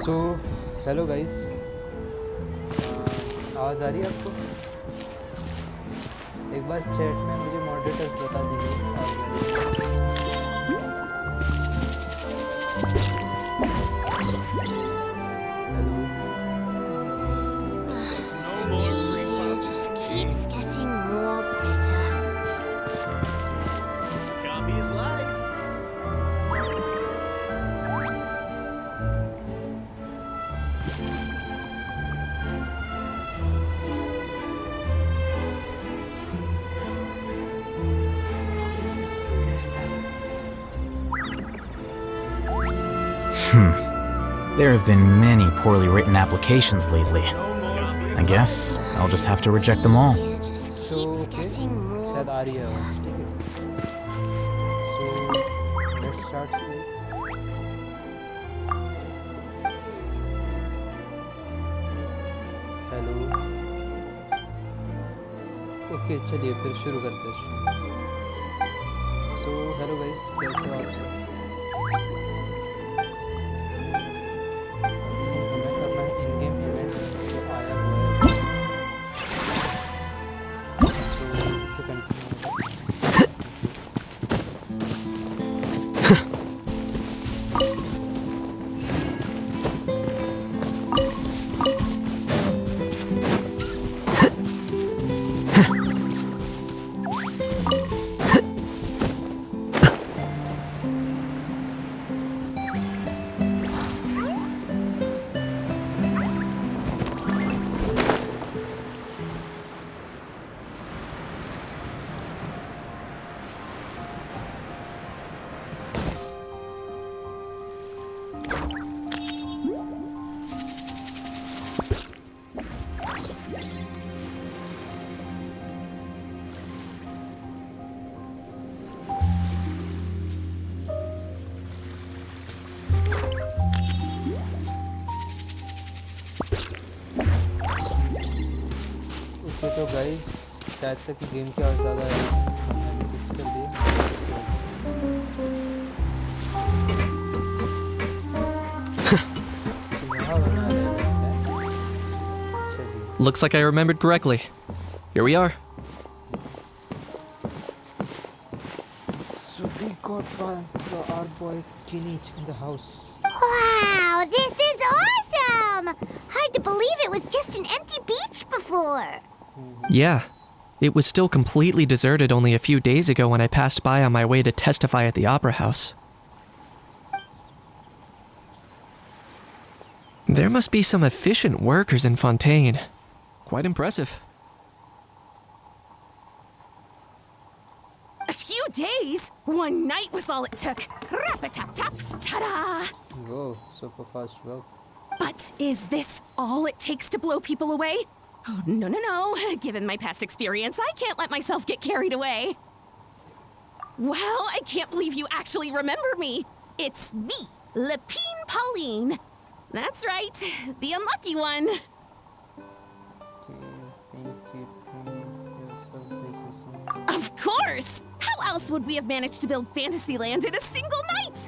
So hello guys, आवाज़ आ रही है आपको? एक बार चैट में मुझे मॉडरेटर्स बता दीजिए। There have been many poorly written applications lately. I guess I'll just have to reject them all. So, okay, शायद आ रही है आवाज़, ठीक है? So, let's start today. Hello, okay चलिए फिर शुरू करते हैं। So, हेलो गाइस, कैसे हो आप सब? तो गाइस शायद तक कि गेम की आवाज़ ज़्यादा है, मैंने फिक्स कर दिया। सुबह बना रहे हैं। चलिए Looks like I remembered correctly. Here we are. so we got our boy Kinich in the house. Wow, this is awesome! Hard to believe it was just an empty beach before. Yeah. It was still completely deserted only a few days ago when I passed by on my way to testify at the Opera House. There must be some efficient workers in Fontaine. Quite impressive. A few days? One night was all it took. Rap-a-tap-tap, ta-da! Whoa, super fast work. But is this all it takes to blow people away? Oh, no. Given my past experience, I can't let myself get carried away. Well, I can't believe you actually remember me. It's me, Lepine Pauline. That's right, the unlucky one. Of course! How else would we have managed to build Fantasyland in a single night?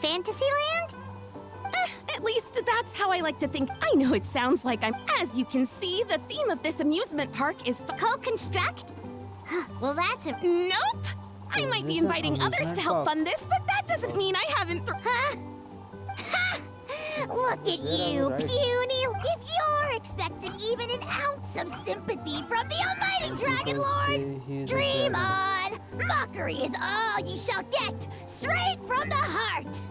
Fantasyland? At least that's how I like to think. I know it sounds like I'm... As you can see, the theme of this amusement park is... Co-construct? Well, that's a... Nope! I might be this an inviting others to amusement help park? fund this, but that doesn't mean I haven't... Huh? Ha! Look at Yeah, you, right. puny! If you're expecting even an ounce of sympathy from the almighty Dragon Lord, he is a dream dragon. on! Mockery is all you shall get, straight from the heart!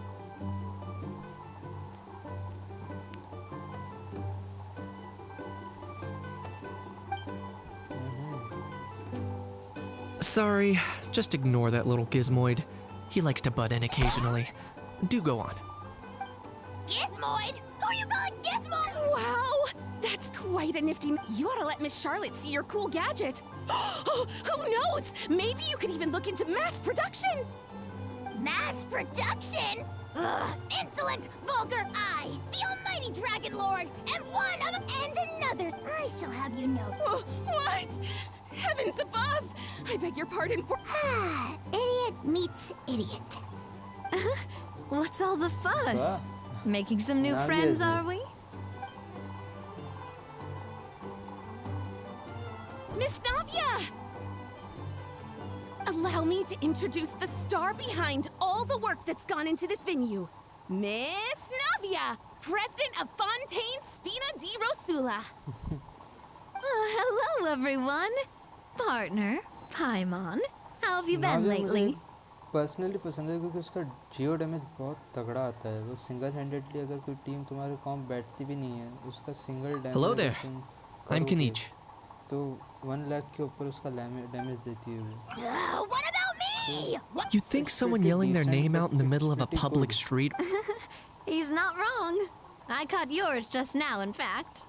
Sorry, just ignore that little gizmoid. He likes to butt in occasionally. Do go on. Gizmoid? Who you calling Gizmoid? Wow! That's quite a nifty... You ought to let Miss Charlotte see your cool gadget. Who knows? Maybe you could even look into mass production. Mass production? Ugh, insolent, vulgar I, the almighty Dragon Lord, and one of and another. I shall have you know. What? Heavens above! I beg your pardon for... Idiot meets idiot. What's all the fuss? Wow. Making some new Now friends, yes. are we? Miss Navia! Allow me to introduce the star behind all the work that's gone into this venue. Miss Navia, president of Fontaine Spina di Rosula. Hello, everyone. Partner, Paimon. How have you been lately? Personally पसंद है क्योंकि उसका जियो damage बहुत तगड़ा आता है। वो single handedly अगर कोई टीम तुम्हारे कॉम बैठती भी नहीं है, उसका single damage Hello there. I'm Kinich. तो 1 लाख के ऊपर उसका डैमेज देती है वो। What about me? What? You'd think someone yelling their name out in the middle of a public street. He's not wrong. I caught yours just now, in fact.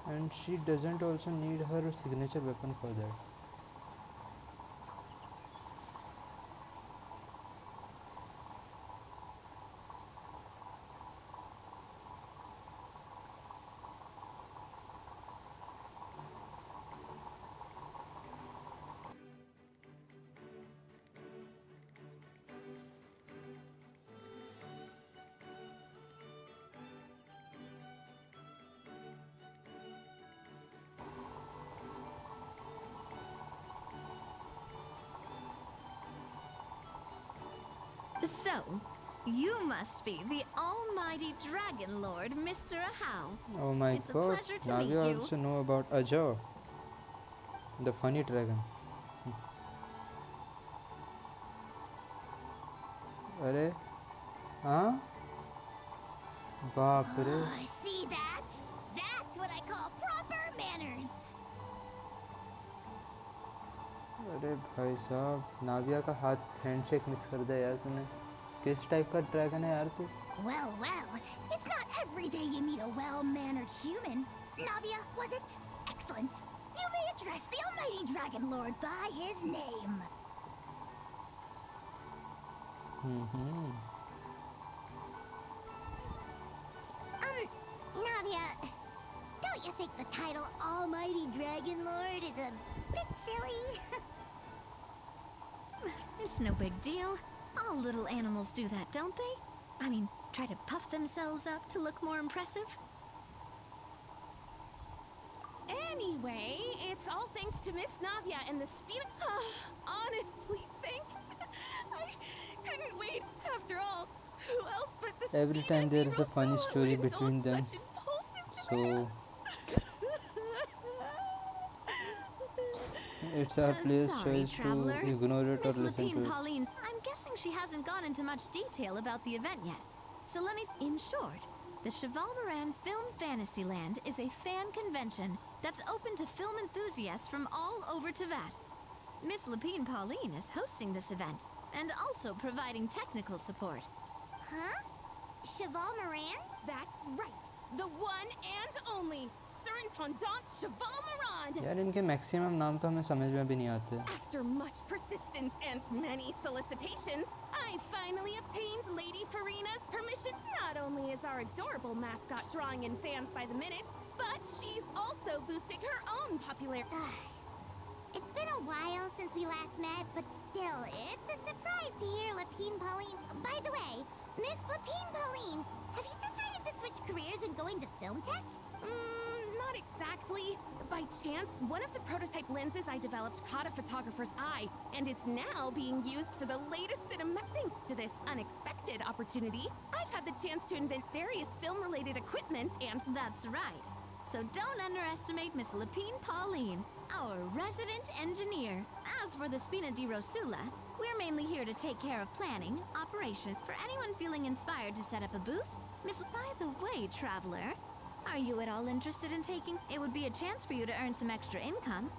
And she doesn't also need her signature weapon for that. So, you must be the almighty Dragon Lord, Mr. Ahau. Oh my It's a god, pleasure to now meet you you. also know about Ajo, the funny dragon. अरे हाँ बाप रे Oh, see that? That's what I call proper manners. अरे भाई साहब नाविया का हाथ handshake miss कर दिया यार तूने किस टाइप का ड्रैगन है यार तू Well, it's not every day you meet a well-mannered human. Navia, was it? Excellent. You may address the almighty Dragon Lord by his name. Navia, don't you think the title Almighty Dragon Lord is a bit silly? It's no big deal. All little animals do that, don't they? I mean, try to puff themselves up to look more impressive. Anyway, it's all thanks to Miss Navia and the speed. Honestly, I couldn't wait. After all, who else but the Every time there is a funny story between them. So it's our player's Sorry, choice to traveler. ignore it or Miss listen to Lapine it. Pauline, I'm guessing she hasn't gone into much detail about the event yet. So let me, in short, the Cheval Moran Film Fantasyland is a fan convention that's open to film enthusiasts from all over Teyvat. Miss Lapine Pauline is hosting this event and also providing technical support. Huh? Cheval Moran? That's right. The one and only Surintendant Cheval Moran. यार इनके maximum नाम तो हमें समझ में भी नहीं आते. After much persistence and many solicitations, I finally obtained Lady Farina's permission. Not only is our adorable mascot drawing in fans by the minute, but she's also boosting her own popularity. It's been a while since we last met, but still, it's a surprise to hear Lapine Pauline. By the way, Miss Lapine Pauline, have you decided to switch careers and go into film tech? Not exactly. By chance, one of the prototype lenses I developed caught a photographer's eye, and it's now being used for the latest cinema. Thanks to this unexpected opportunity, I've had the chance to invent various film-related equipment and... That's right. So don't underestimate Miss Lapine Pauline, our resident engineer. As for the Spina di Rosula, we're mainly here to take care of planning, operation. For anyone feeling inspired to set up a booth, By the way, traveler, are you at all interested in taking? It would be a chance for you to earn some extra income.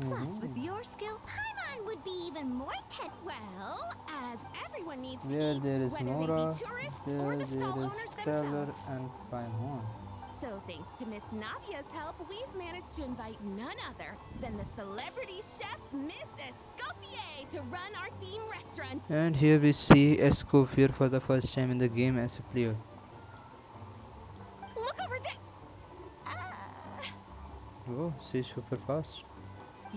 Plus, with your skill, Paimon would be even more Well, as everyone needs to Where eat, there is whether Nora, they be tourists or the stall there is owners Traveler themselves. and Paimon. So thanks to Miss Navia's help, we've managed to invite none other than the celebrity chef, Miss Escoffier, to run our theme restaurant. And here we see Escoffier for the first time in the game as a player. Look over there! Oh, she's super fast.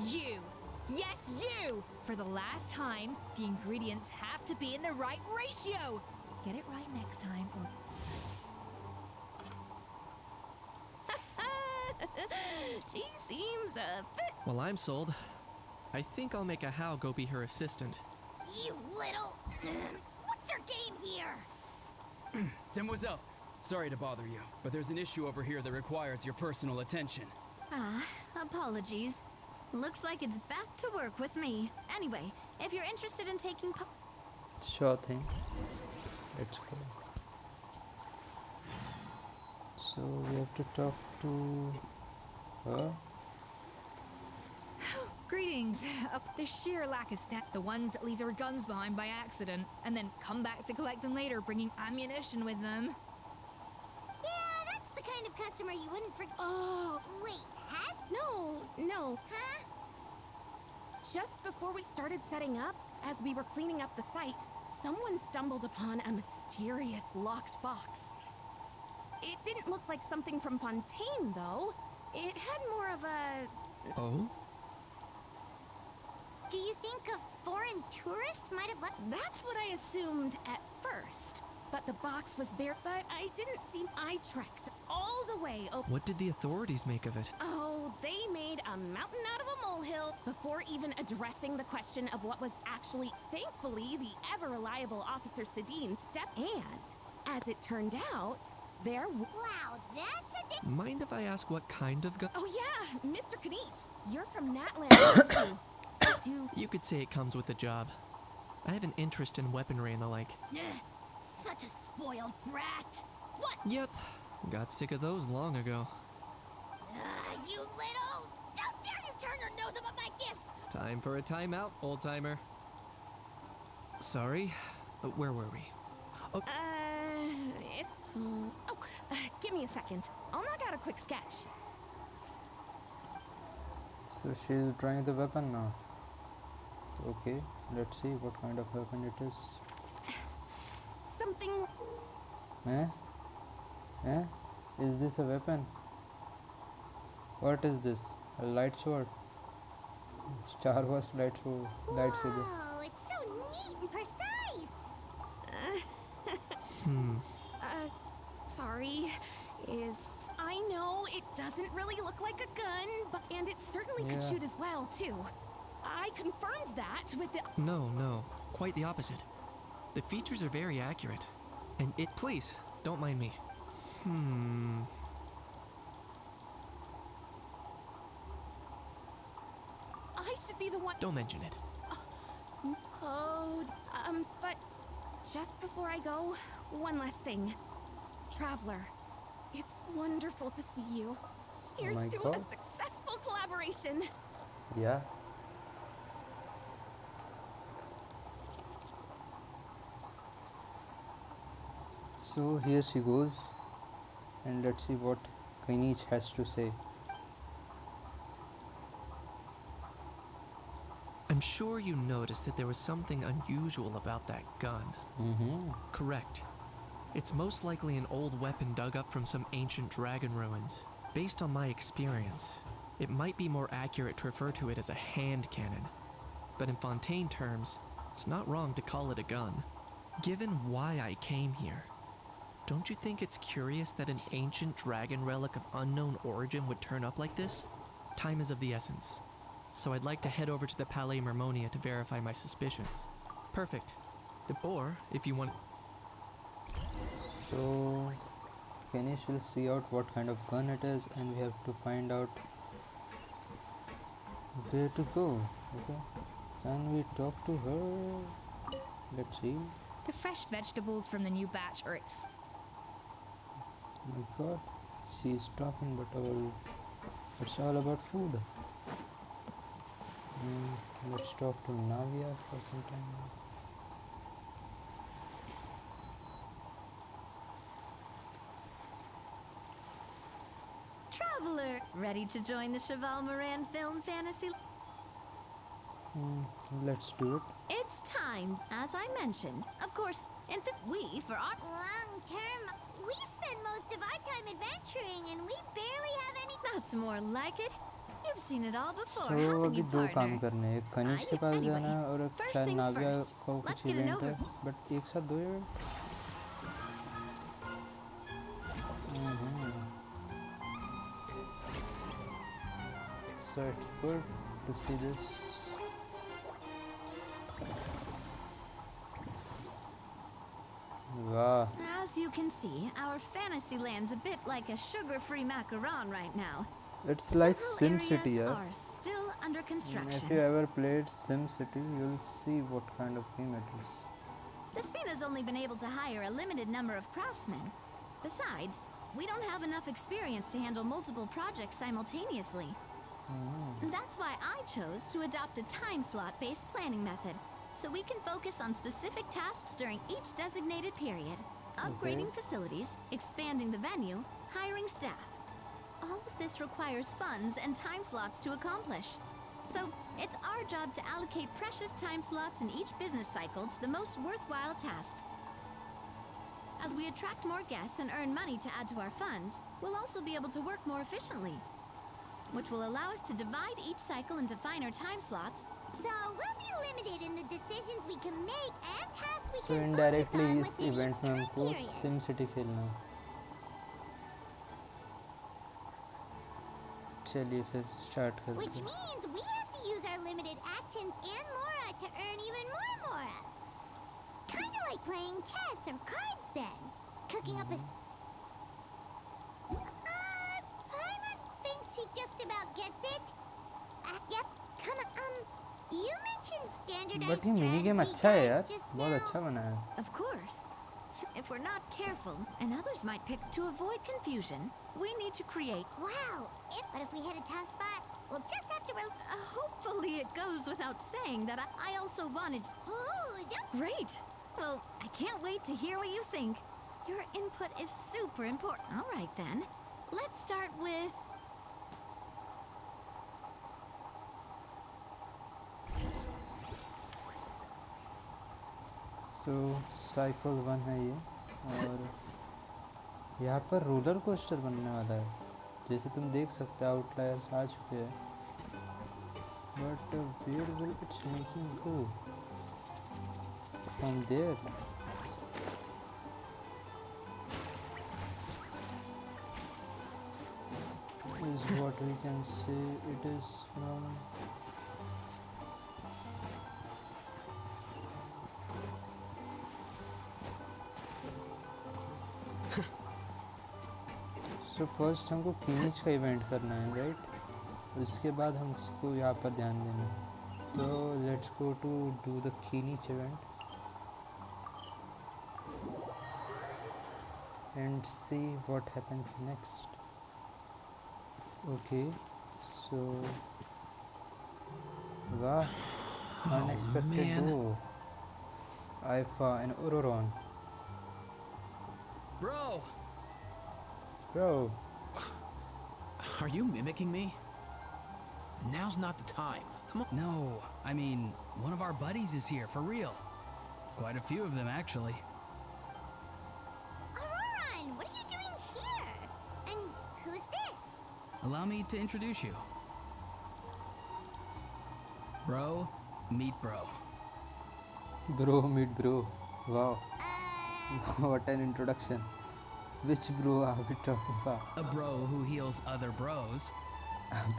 You! Yes, you! For the last time, the ingredients have to be in the right ratio! Get it right next time or... She seems a bit... Well, I'm sold. I think I'll make a How go be her assistant. You little... What's your game here? Demoiselle, sorry to bother you, but there's an issue over here that requires your personal attention. Apologies. Looks like it's back to work with me. Anyway, if you're interested in taking Sure thing. Let's go. So we have to talk to her. Greetings. The sheer lack of the ones that leave their guns behind by accident and then come back to collect them later, bringing ammunition with them. Yeah, that's the kind of customer you wouldn't forget. Oh, Wait, has? no. Huh? Just before we started setting up, as we were cleaning up the site, someone stumbled upon a mysterious locked box. It didn't look like something from Fontaine, though. It had more of a... Oh? Do you think a foreign tourist might have left? That's what I assumed at first. But the box was bare, but I didn't see... I trekked all the way over... What did the authorities make of it? Oh, they made a mountain out of a molehill before even addressing the question of what was actually... Thankfully, the ever-reliable Officer Sedine stepped, and as it turned out, there... Wow, that's a Mind if I ask what kind of gun? Oh yeah, Mr. Kanich, you're from Natlan, aren't you? You could say it comes with the job. I have an interest in weaponry and the like. Such a spoiled brat. What? Yep, got sick of those long ago. You little... How dare you turn your nose up at my gifts? Time for a timeout, old-timer. Sorry, where were we? Give me a second. I'll knock out a quick sketch. So she's trying the weapon now. Okay, let's see what kind of weapon it is. Something... Eh? Eh? Is this a weapon? What is this? A light sword? Star Wars lightsaber. Whoa, it's so neat and precise. Sorry. I know it doesn't really look like a gun, and it certainly could Yeah. shoot as well, too. I confirmed that with the. No, quite the opposite. The features are very accurate. And it. Please, don't mind me. I should be the one. Don't mention it. Oh, but just before I go, one last thing. Traveler, it's wonderful to see you. Here's my to a God. successful collaboration. Yeah. So here she goes, and let's see what Kinich has to say. I'm sure you noticed that there was something unusual about that gun. Correct. It's most likely an old weapon dug up from some ancient dragon ruins. Based on my experience, it might be more accurate to refer to it as a hand cannon. But in Fontaine terms, it's not wrong to call it a gun. Given why I came here, don't you think it's curious that an ancient dragon relic of unknown origin would turn up like this? Time is of the essence, so I'd like to head over to the Palais Mermonia to verify my suspicions. Perfect. Or, if you want... So Kinich will see out what kind of gun it is, and we have to find out where to go. Okay, can we talk to her? Let's see. The fresh vegetables from the new batch are My God, she's talking, but it's all about food. Let's talk to Navia for some time. Traveler, ready to join the Cheval Moran film fantasy? Let's do it. It's time, as I mentioned. Of course, and we, for our Long term, we spend most of our time adventuring and we barely have any. That's more like it. You've seen it all before, So haven't अभी you, दो काम partner? करने हैं, एक कनिष्क के पास Anyway, जाना है और एक first शायद things नाविया first. को Let's कुछ get an इवेंट है, over. बट एक साथ दो event. So it's good to see this. Wow. As you can see, our fantasy land's a bit like a sugar-free macaron right now. It's like Several SimCity, areas yeah. are still under construction. If you ever played SimCity, you'll see what kind of game it is. The Spina's only been able to hire a limited number of craftsmen. Besides, we don't have enough experience to handle multiple projects simultaneously. That's why I chose to adopt a time slot-based planning method, so we can focus on specific tasks during each designated period. Upgrading facilities, expanding the venue, hiring staff. All of this requires funds and time slots to accomplish. So, it's our job to allocate precious time slots in each business cycle to the most worthwhile tasks. As we attract more guests and earn money to add to our funds, we'll also be able to work more efficiently, which will allow us to divide each cycle into finer time slots. So we'll be limited in the decisions we can make and tasks we So can indirectly focus on इस within event each में time हमको period. SimCity खेलना है. चलिए फिर start करते Which हैं. means we have to use our limited actions and Mora to earn even more Mora. Kinda like playing chess or cards then. Cooking up a... Paimon thinks she just about gets it. Yep, kinda, you mentioned standardized but ये mini game strategy अच्छा है यार, guides just बहुत now. अच्छा बना है. Of course. If we're not careful, and others might pick to avoid confusion, we need to create... Wow, but if we hit a tough spot, we'll just have to hopefully it goes without saying that I also wanted... Oh, don't... Great! Well, I can't wait to hear what you think. Your input is super important. All right, then. Let's start with... So cycle 1 है ये, और यहाँ पर roller coaster बनने वाला है. जैसे तुम देख सकते हो आउटलायर्स आ चुके हैं, but where will it's making go from there? Is what we can say it is from so first हमको फिनिश का इवेंट करना है, राइट? उसके बाद हम इसको यहाँ पर ध्यान देना है। तो let's go to do the finish event and see what happens next. Okay so वाह, अनएक्सपेक्टेड। वो आइफा एंड ओरोरॉन। Bro, Are you mimicking me? Now's not the time. Come on. No, I mean, one of our buddies is here, for real. Quite a few of them, actually. Auroron, what are you doing here? And who's this? Allow me to introduce you. Bro, meet bro. bro meet bro. Wow, what an introduction. Which bro are we talking about? A bro who heals other bros.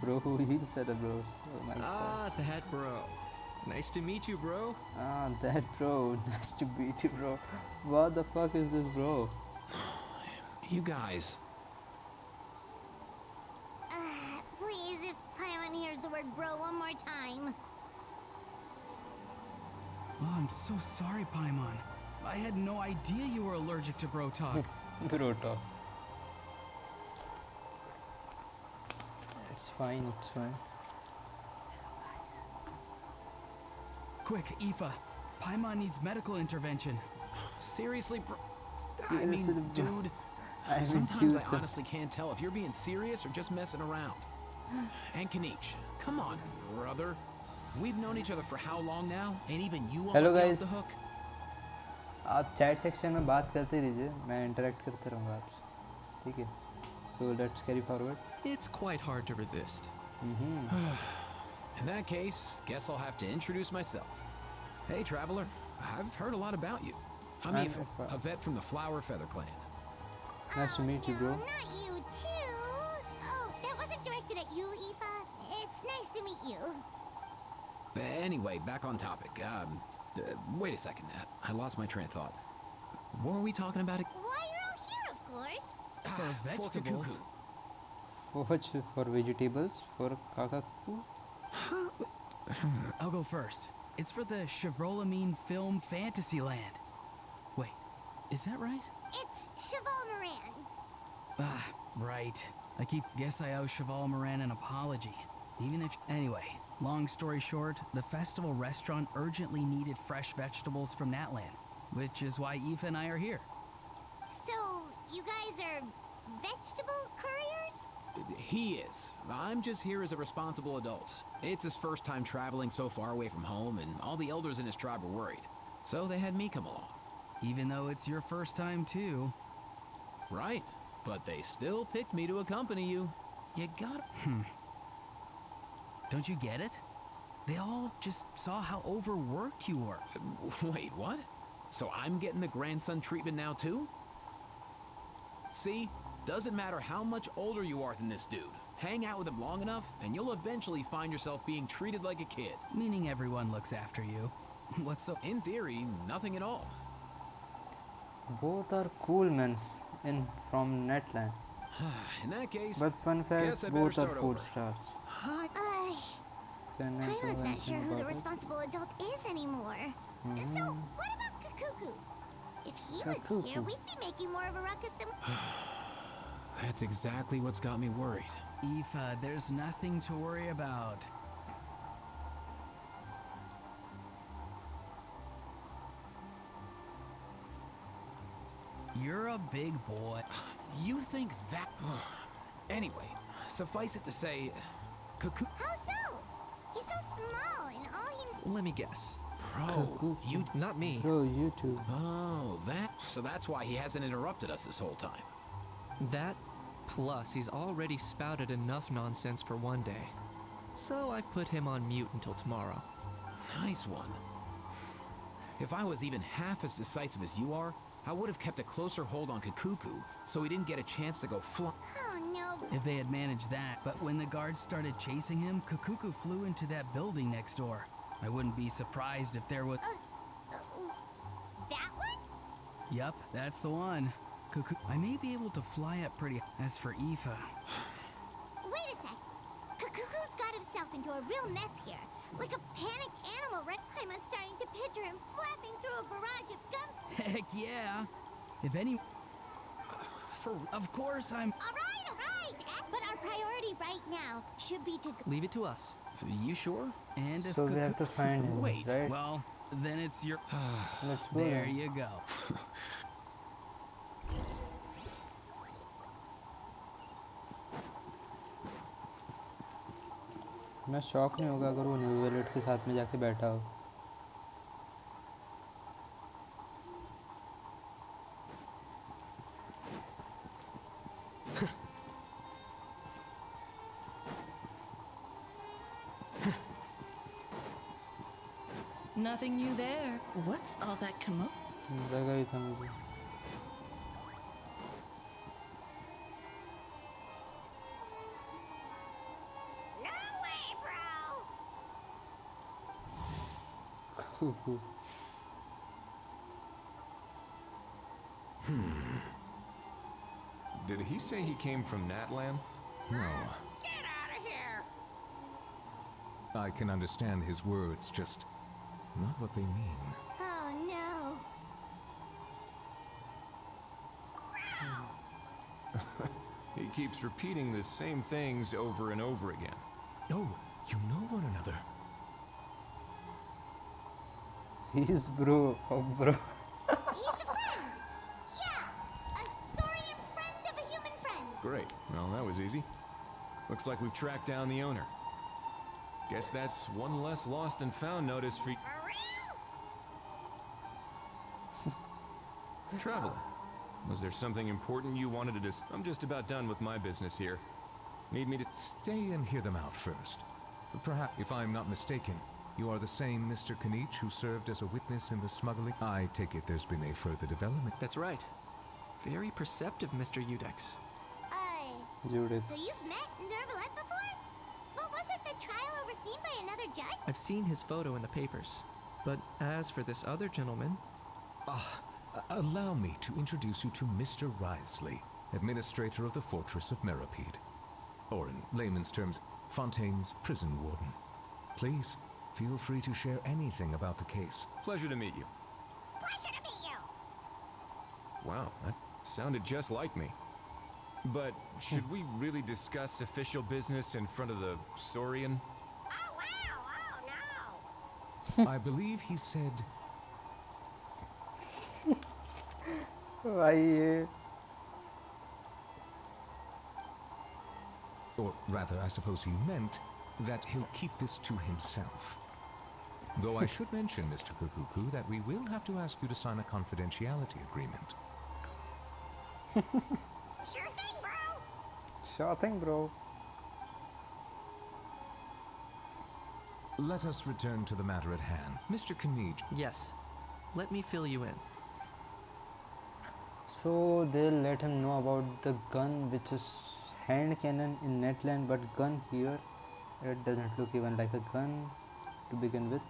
Bro who heals other bros. Oh my god. That bro. Nice to meet you, bro. That bro. Nice to meet you, bro. What the fuck is this, bro? You guys. Please, if Paimon hears the word bro one more time. Oh, I'm so sorry, Paimon. I had no idea you were allergic to bro talk. Bro talk. It's fine, it's fine. Quick, Aoife. Paimon needs medical intervention. Seriously, bro? Seriously, I mean, bro. dude. I mean, Sometimes I dude, honestly can't tell if you're being serious or just messing around. And Kanich, come on, brother. We've known each other for how long now? And even you won't Hello, let me guys. off the hook? आप chat section में बात करते रहिए, मैं interact करते रहूँगा आपसे, ठीक है? So let's carry forward. It's quite hard to resist. In that case, guess I'll have to introduce myself. Hey, traveler. I've heard a lot about you. I'm I'm Aoife, Aoife. a vet from the Flower Feather clan. Nice to meet you, bro. No, not you too. Oh, that wasn't directed at you, Aoife. It's nice to meet you. Anyway, back on topic. Wait a second. I lost my train of thought. What were we talking about? Why, you're all here, of course. For vegetables. For vegetables, for kakaku. I'll go first. It's for the Chevrolamine Film Fantasyland. Wait, is that right? It's Cheval Moran. Ah, right. Guess I owe Cheval Moran an apology. Even if... Anyway, long story short, the festival restaurant urgently needed fresh vegetables from Natlan, which is why Aoife and I are here. So, you guys are vegetable couriers? He is. I'm just here as a responsible adult. It's his first time traveling so far away from home, and all the elders in his tribe were worried. So they had me come along. Even though it's your first time too. Right. But they still picked me to accompany you. You gotta... Don't you get it? They all just saw how overworked you were. Wait, what? So I'm getting the grandson treatment now too? See? Doesn't matter how much older you are than this dude. Hang out with him long enough, and you'll eventually find yourself being treated like a kid. Meaning everyone looks after you. What's so... In theory, nothing at all. Both are cool men from Natlan. In that case, But fun fact, guess I better both are start 4 over. stars. Paimon's not sure who the responsible adult is anymore. So, what about Kakuku? If he was here, Kakuku. we'd be making more of a ruckus than... That's exactly what's got me worried. Aoife, there's nothing to worry about. You're a big boy. You think that... Anyway, suffice it to say, Cuckoo... How so? He's so small and all he... Let me guess. Bro, you... Not me. Bro, you too. Oh, that... So that's why he hasn't interrupted us this whole time. That Plus, he's already spouted enough nonsense for one day. So I've put him on mute until tomorrow. Nice one. If I was even half as decisive as you are, I would have kept a closer hold on Kakuku so he didn't get a chance to go fly. Oh no. If they had managed that, but when the guards started chasing him, Kakuku flew into that building next door. I wouldn't be surprised if there was... That one? Yup, that's the one. I may be able to fly up pretty... As for Aoife... Wait a sec. Kakuku's got himself into a real mess here. Like a panicked animal, right? I'm starting to picture him flapping through a barrage of gum. Heck yeah! If any... Of course I'm... All right. But our priority right now should be to... Leave it to us. You sure? And if So we have to find him, Wait, right? well, then it's your... Let's go There then. you go. मैं shock नहीं होगा अगर वो new wallet के साथ में जाके बैठा हो. Nothing new there. What's all that commotion? लगा ही था मुझे. No way, bro! Did he say he came from Natlan? No. Get out of here! I can understand his words, just not what they mean. Oh no. He keeps repeating the same things over and over again. Oh, you know one another. He's bro. Oh bro. He's a friend! Yeah! A saurian friend of a human friend! Great. Well, that was easy. Looks like we've tracked down the owner. Guess that's one less lost and found notice for For real? Traveler. Was there something important you wanted to dis- I'm just about done with my business here. Need me to stay and hear them out first. Perhaps, if I'm not mistaken, you are the same Mr. Kanich who served as a witness in the smuggling? I take it there's been a further development. That's right. Very perceptive, Mr. Udex. Judith. So you've met Nervalette before? But wasn't the trial overseen by another judge? I've seen his photo in the papers. But as for this other gentleman, Allow me to introduce you to Mr. Wriothesley, administrator of the Fortress of Meripede. Or in layman's terms, Fontaine's prison warden. Please, feel free to share anything about the case. Pleasure to meet you. Pleasure to meet you! Wow, that sounded just like me. But should we really discuss official business in front of the Saurian? Oh wow! Oh no! I believe he said... Why ये? Or rather, I suppose he meant that he'll keep this to himself. Though I should mention, Mr. Kukuku, that we will have to ask you to sign a confidentiality agreement. Sure thing, bro! Sure thing, bro. Let us return to the matter at hand. Mr. Kanij, yes. Let me fill you in. So they'll let him know about the gun, which is hand cannon in Natlan, but gun here, it doesn't look even like a gun to begin with.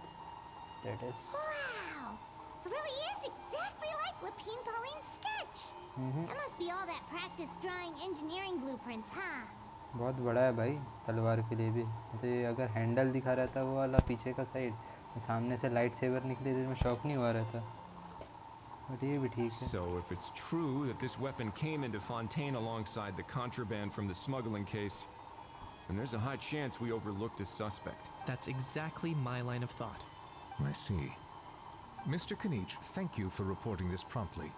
That is. Wow! It really is exactly like Lapine Pauline's sketch! That must be all that practice drawing engineering blueprints, huh? बहुत बड़ा है भाई तलवार के लिए भी. तो ये अगर हैंडल दिखा रहा था वो वाला पीछे का साइड, सामने से लाइट सेवर निकली तो मैं शॉक नहीं हुआ रहा था. But ये भी ठीक है. so if it's true that this weapon came into Fontaine alongside the contraband from the smuggling case, then there's a high chance we overlooked a suspect. That's exactly my line of thought. I see. Mr. Kanich, thank you for reporting this promptly.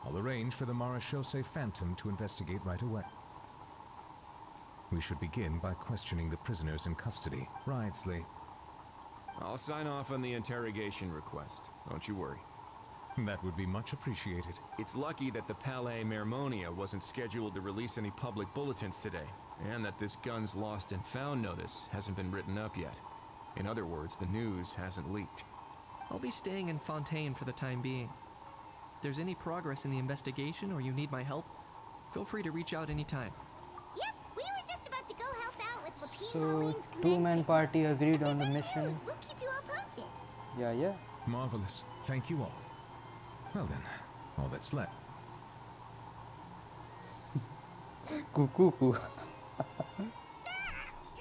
I'll arrange for the Marechaussee Phantom to investigate right away. We should begin by questioning the prisoners in custody. Wriothesley. I'll sign off on the interrogation request. Don't you worry. That would be much appreciated. It's lucky that the Palais Mermonia wasn't scheduled to release any public bulletins today, and that this gun's lost and found notice hasn't been written up yet. In other words, the news hasn't leaked. I'll be staying in Fontaine for the time being. If there's any progress in the investigation or you need my help, feel free to reach out anytime. Yep, we were just about to go help out with Lapine So, Pauline's two-man convention. party agreed If there's on the any mission. news, we'll keep you all posted. Yeah. Marvelous. Thank you all. Well then, all that's left. Cuckoo. You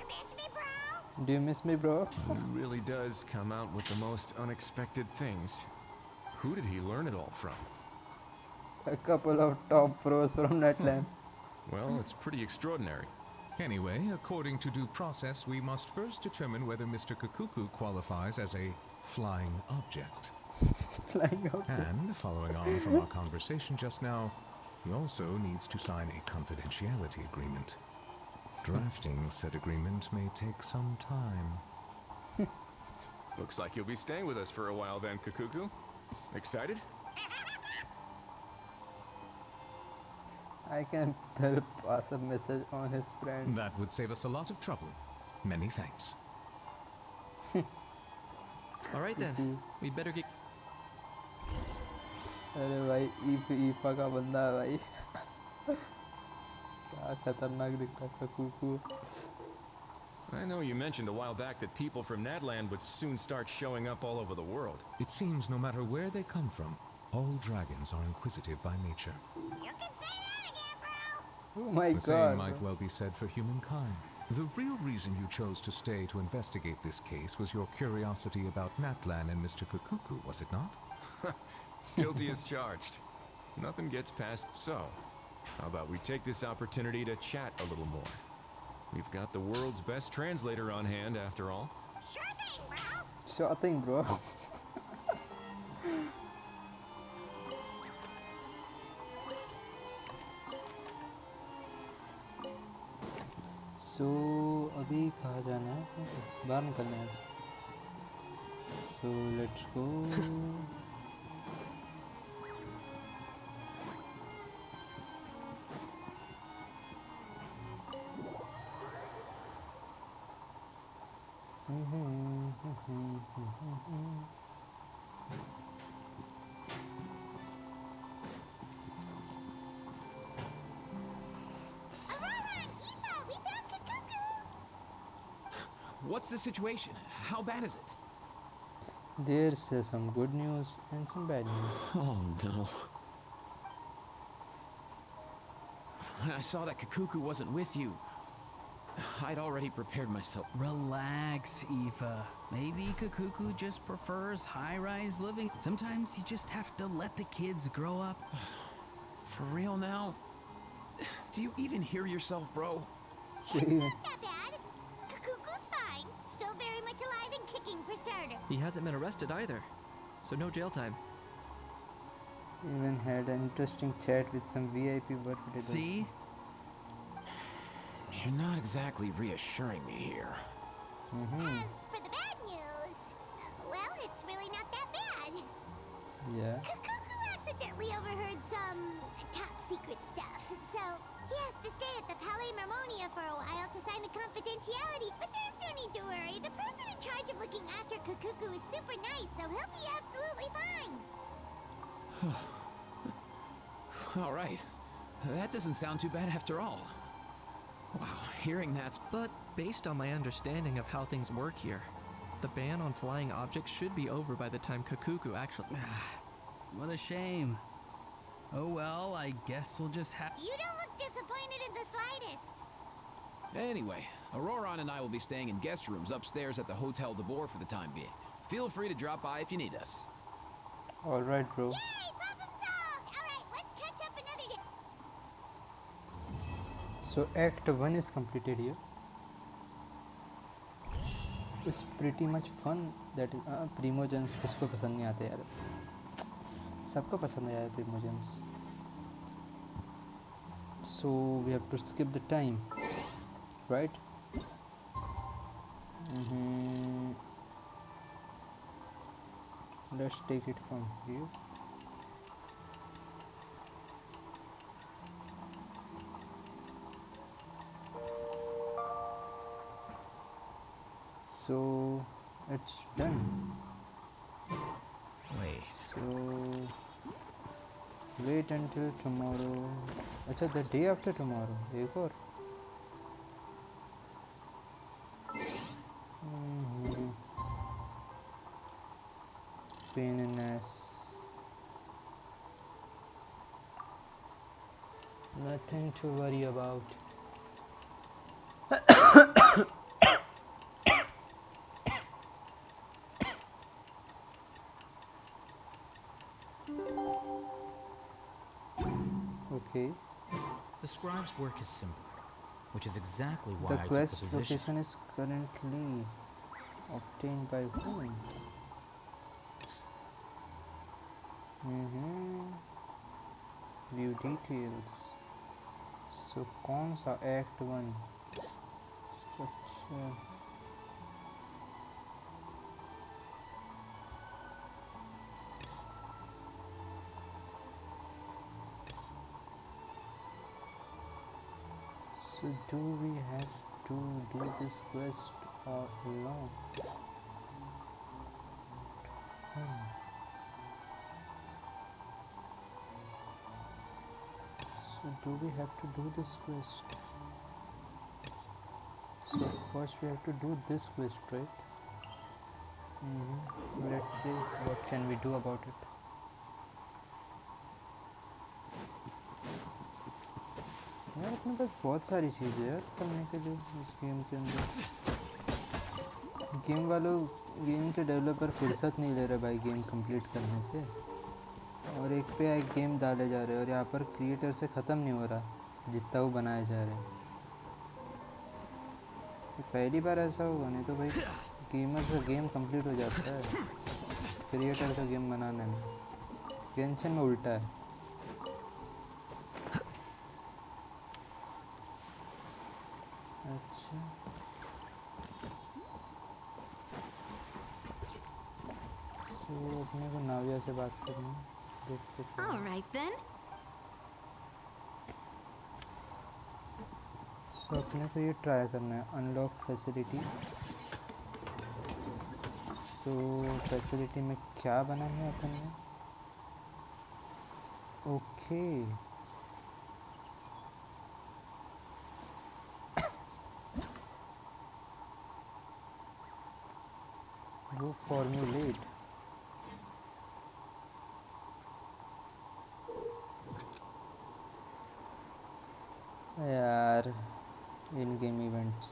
miss me, bro? Do you miss me, bro? He really does come out with the most unexpected things. Who did he learn it all from? A couple of top pros from Natlan. Well, it's pretty extraordinary. Anyway, according to due process, we must first determine whether Mr. Kakuku qualifies as a flying object. Flying object. And, following on from our conversation just now, he also needs to sign a confidentiality agreement. Drafting said agreement may take some time. Looks like you'll be staying with us for a while then, Kakuku. Excited? I can pass a message on his friend. That would save us a lot of trouble. Many thanks. Alright then, we'd better get... अरे भाई ईफा का बंदा है भाई क्या खतरनाक दिखता है Kuku. I know you mentioned a while back that people from Natlan would soon start showing up all over the world. It seems no matter where they come from, all dragons are inquisitive by nature. You can say that again, bro. Oh my The same god. might well be said for humankind. The real reason you chose to stay to investigate this case was your curiosity about Natlan and Mr. Kakuku, was it not? Guilty as charged. Nothing gets past. So, how about we take this opportunity to chat a little more? We've got the world's best translator on hand, after all. Sure thing, bro. Sure thing, bro. So, अभी कहाँ जाना है? बाहर निकलना है. So let's go. What's the situation? How bad is it? There's some good news and some bad news. Oh no. When I saw that Kakuku wasn't with you, I'd already prepared myself. Relax, Aoife. Maybe Kakuku just prefers high-rise living. Sometimes you just have to let the kids grow up. For real now? Do you even hear yourself, bro? It's not that bad. Kakuku's fine. Still very much alive and kicking for starter. He hasn't been arrested either, so no jail time. Even had an interesting chat with some VIP birthday. See? You're not exactly reassuring me here. As for the bad news, well, it's really not that bad. Yeah. Kakuku accidentally overheard some top secret stuff, so he has to stay at the Palais Mermonia for a while to sign the confidentiality. But there's no need to worry. The person in charge of looking after Kakuku is super nice, so he'll be absolutely fine. All right. That doesn't sound too bad after all. Wow, hearing that's... But based on my understanding of how things work here, the ban on flying objects should be over by the time Kakuku actually... What a shame. Oh well, I guess we'll just have... You don't look disappointed in the slightest. Anyway, Auroron and I will be staying in guest rooms upstairs at the Hotel de Boer for the time being. Feel free to drop by if you need us. Alright, bro. Yay, problem solved! Alright, let's catch up another day. So Act 1 is completed here. It's pretty much fun. That is Primogems. किसको पसंद नहीं आते यार? सबको पसंद है यार Primogems. So we have to skip the time, right? Let's take it from here. So it's done. Wait. So wait until tomorrow. अच्छा, the day after tomorrow. एक और. Pain in ass. Nothing to worry about. Okay. The scribe's work is simple, which is exactly why The I took quest the position. location is currently obtained by whom? View details. So कौन सा Act 1 structure? So do we have to do this quest or no? So do we have to do this quest? So first we have to do this quest, right? Let's see what can we do about it. यार अपने पास बहुत सारी चीज़ें यार करने के लिए इस गेम के अंदर. गेम के डेवलपर फुर्सत नहीं ले रहे भाई गेम कंप्लीट करने से, और एक पे एक गेम डाले जा रहे हैं, और यहाँ पर क्रिएटर से ख़त्म नहीं हो रहा जितना वो बनाए जा रहे हैं. पहली बार ऐसा होगा, नहीं तो भाई गेमर से गेम कंप्लीट हो जाता है क्रिएटर का गेम बनाने में. गेंशिन में उल्टा है. अच्छा, तो अपने को नाविया से बात करनी है. देखते हैं. All right then. तो अपने को ये ट्राई करना है अनलॉक फैसिलिटी. तो फैसिलिटी में क्या बनाना है अपन ने? ओके, वो फॉर्मुलेट. यार in game events.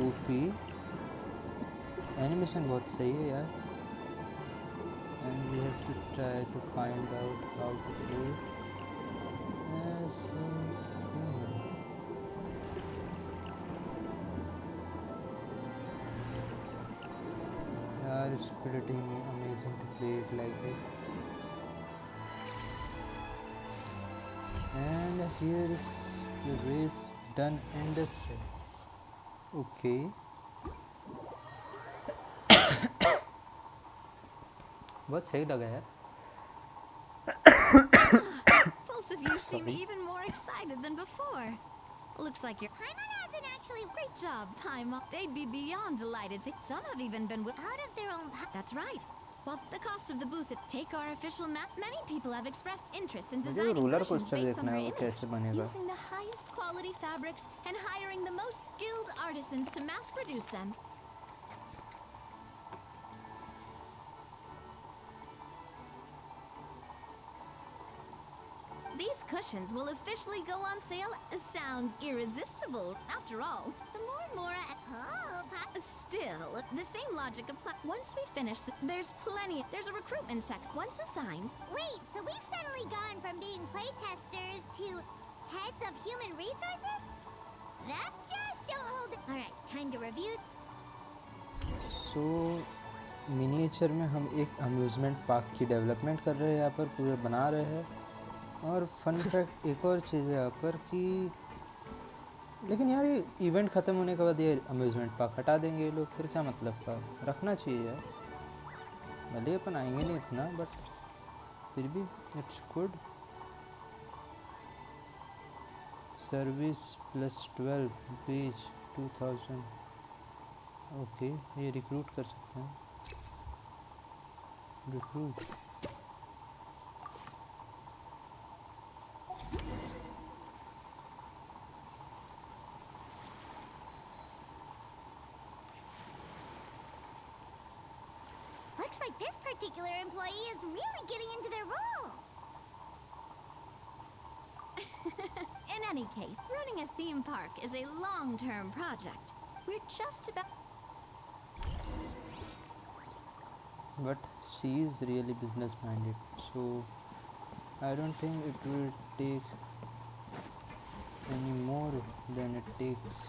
OP animation बहुत सही है यार. And we have to try to find out how to play. यार it's pretty amazing to play it like it. And here is the race done industry. Okay, बहुत सही लगा यार. Both of you seem even more excited than before. Looks like your Paimon hasn't actually great job, Paimon. They'd be beyond delighted to. Some have even been out of their own. That's right. Well, the cost of the booth at Take Our Official Map. Many people have expressed interest in मुझे designing roller cushions coaster based on देखना their है वो image, कैसे बनेगा. using the highest quality fabrics and hiring the most skilled artisans to mass produce them. These cushions will officially go on sale. Sounds irresistible. After all, the more still, the same logic applies. Once we finish, there's plenty. There's a recruitment sec. Once assigned. Wait, so we've suddenly gone from being playtesters to heads of human resources? That just don't hold it. Alright, time to review. So miniature में हम एक amusement park की development कर रहे हैं, यहाँ पर पूरे बना रहे हैं। और फन फैक्ट एक और चीज़ है यहाँ पर कि लेकिन यार ये इवेंट ख़त्म होने के बाद ये अम्यूज़मेंट पार्क हटा देंगे ये लोग, फिर क्या मतलब का रखना चाहिए यार। भले अपन आएंगे नहीं इतना, बट फिर भी it's good. Service +12 wage 2000। Okay, ये रिक्रूट कर सकते हैं। Recruit Looks like this particular employee is really getting into their role. In any case, running a theme park is a long-term project. We're just about. but she is really business minded, so I don't think it will take any more than it takes.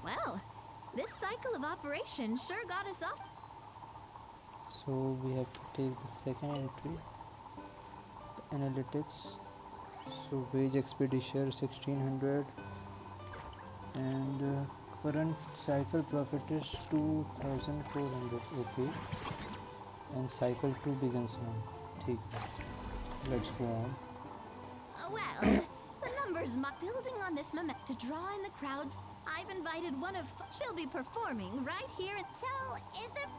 Well, this cycle of operation sure got us off. So we have to take the second entry, the analytics. So wage expedition 1600 and current cycle profit is 2400. Okay, and cycle 2 begins now. ठीक है, let's go on. Well, the numbers building on this moment to draw in the crowds. I've invited one of. She'll be performing right here. So, is there...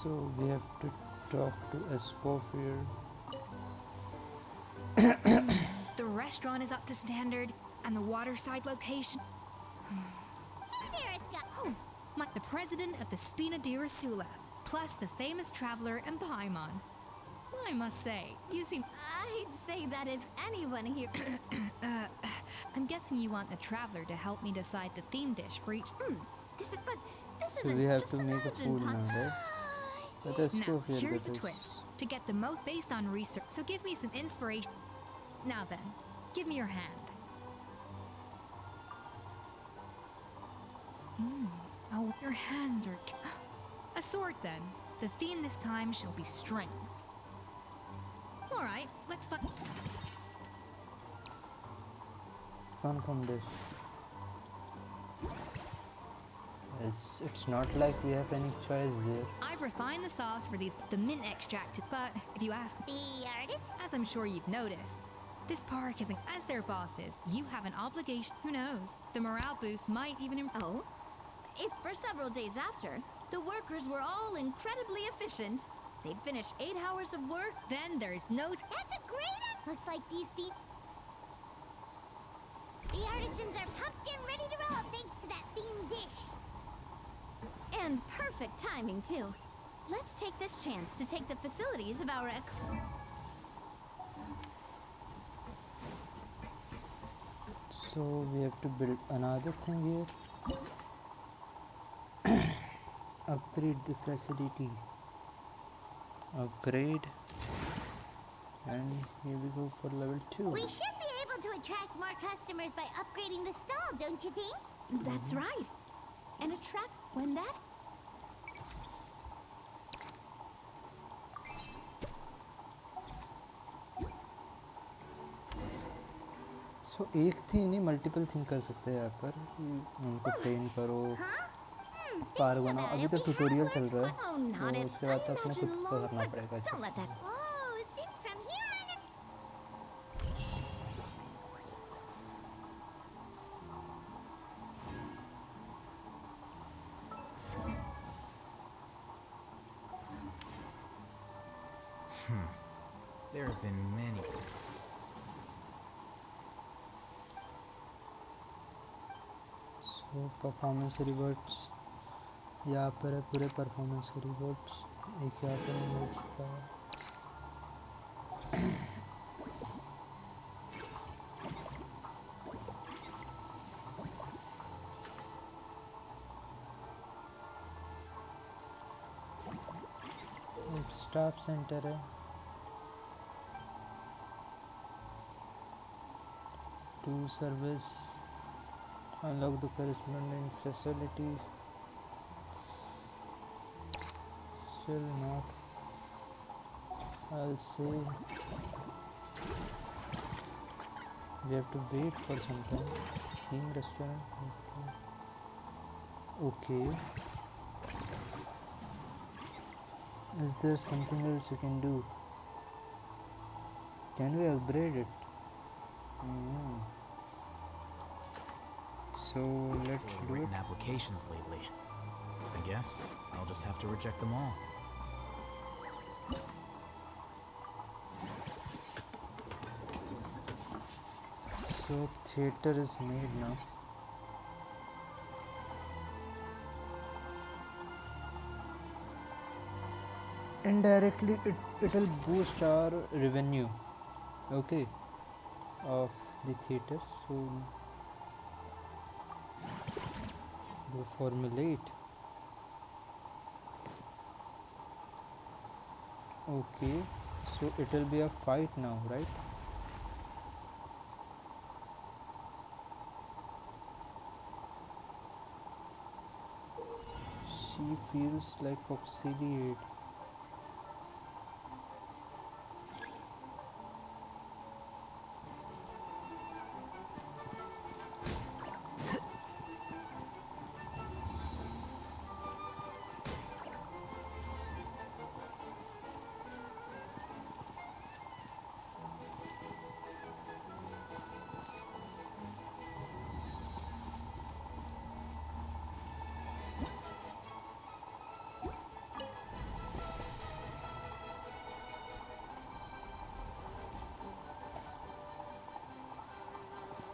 So we have to talk to Escoffier. The restaurant is up to standard, and the waterside location. Hey there, Scott. The president of the Spina di Rasula, plus the famous traveler and Paimon. I must say, you seem. I'd say that if anyone here. I'm guessing you want the traveler to help me decide the theme dish for each. This So isn't we have just to make a food now, right? Let us Now, go here. here's the twist. To get the most based on research, so give me some inspiration. Now then, give me your hand. Oh, your hands are... A sword, then. The theme this time shall be strength. All right, let's Confirm this. It's not like we have any choice there. I've refined the sauce for these, the mint extract, but if you ask The artist? as I'm sure you've noticed, this park isn't, as their bosses, you have an obligation. Who knows? The morale boost might even Oh? If for several days after, the workers were all incredibly efficient, they'd finish 8 hours of work, then there's no That's a great... Looks like these The artisans are pumped and ready to roll thanks to that themed dish. and perfect timing too. Let's take this chance to take the facilities of our So we have to build another thing here. Upgrade the facility. Upgrade. And here we go for level 2. We should be able to attract more customers by upgrading the stall, don't you think? That's right. And attract when that. So एक थी नहीं multiple thing कर सकते हैं यहाँ पर उनको train करो पार्क बनाओ अभी तो ट्यूटोरियल चल रहा है Oh, not तो it. उसके बाद तो अपने I खुद imagine को long, करना but पड़ेगा don't let that. Oh, see, from here on... There have been many. So performance rewards यहाँ पर है पूरे परफॉर्मेंस के रिवॉर्ड्स। एक यहाँ पर मिल चुका है। एक स्टाफ सेंटर है। To service unlock the corresponding facility. Still not. I'll say we have to wait for some time. Theme restaurant. Okay. Is there something else we can do? Can we upgrade it? So let's do Written it. applications lately. I guess I'll just have to reject them all. So theater is made now. Indirectly it'll boost our revenue, okay, of the theater. So we formulate. Okay, so it will be a fight now, right? She feels like auxiliate.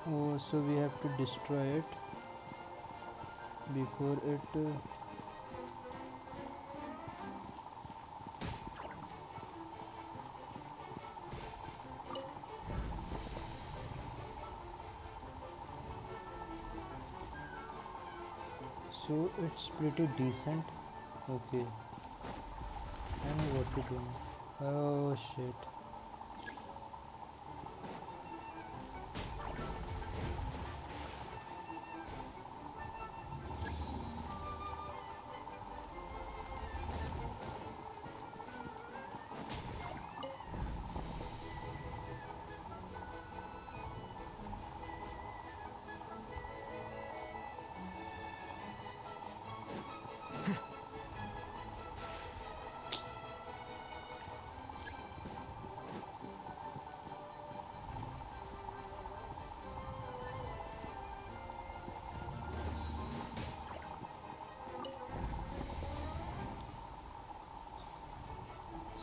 Oh, so we have to destroy it before it so it's pretty decent. Okay, I know what to do. Oh shit.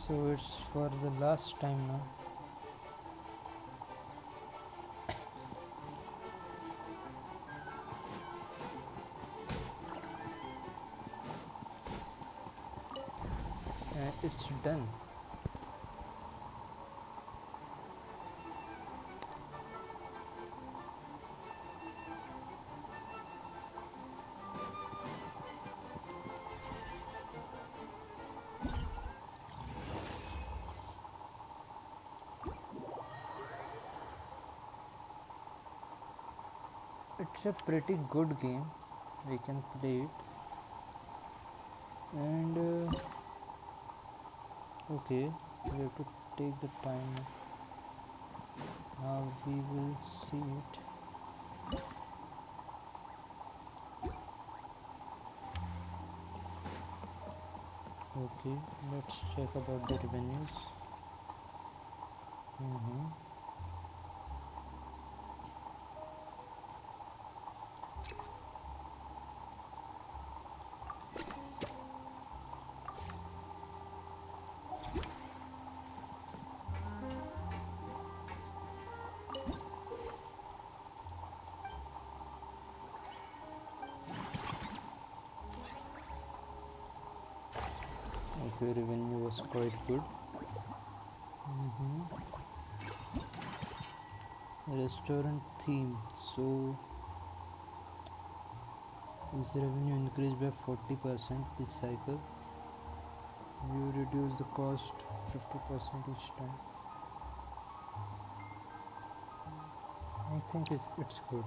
So it's for the last time now. And it's done. It's a pretty good game. We can play it. And okay, we have to take the time. Now we will see it. Okay, let's check about the revenues. Okay, revenue was quite good. Restaurant theme. So is revenue increased by 40% each cycle. You reduce the cost 50% each time. I think it's good.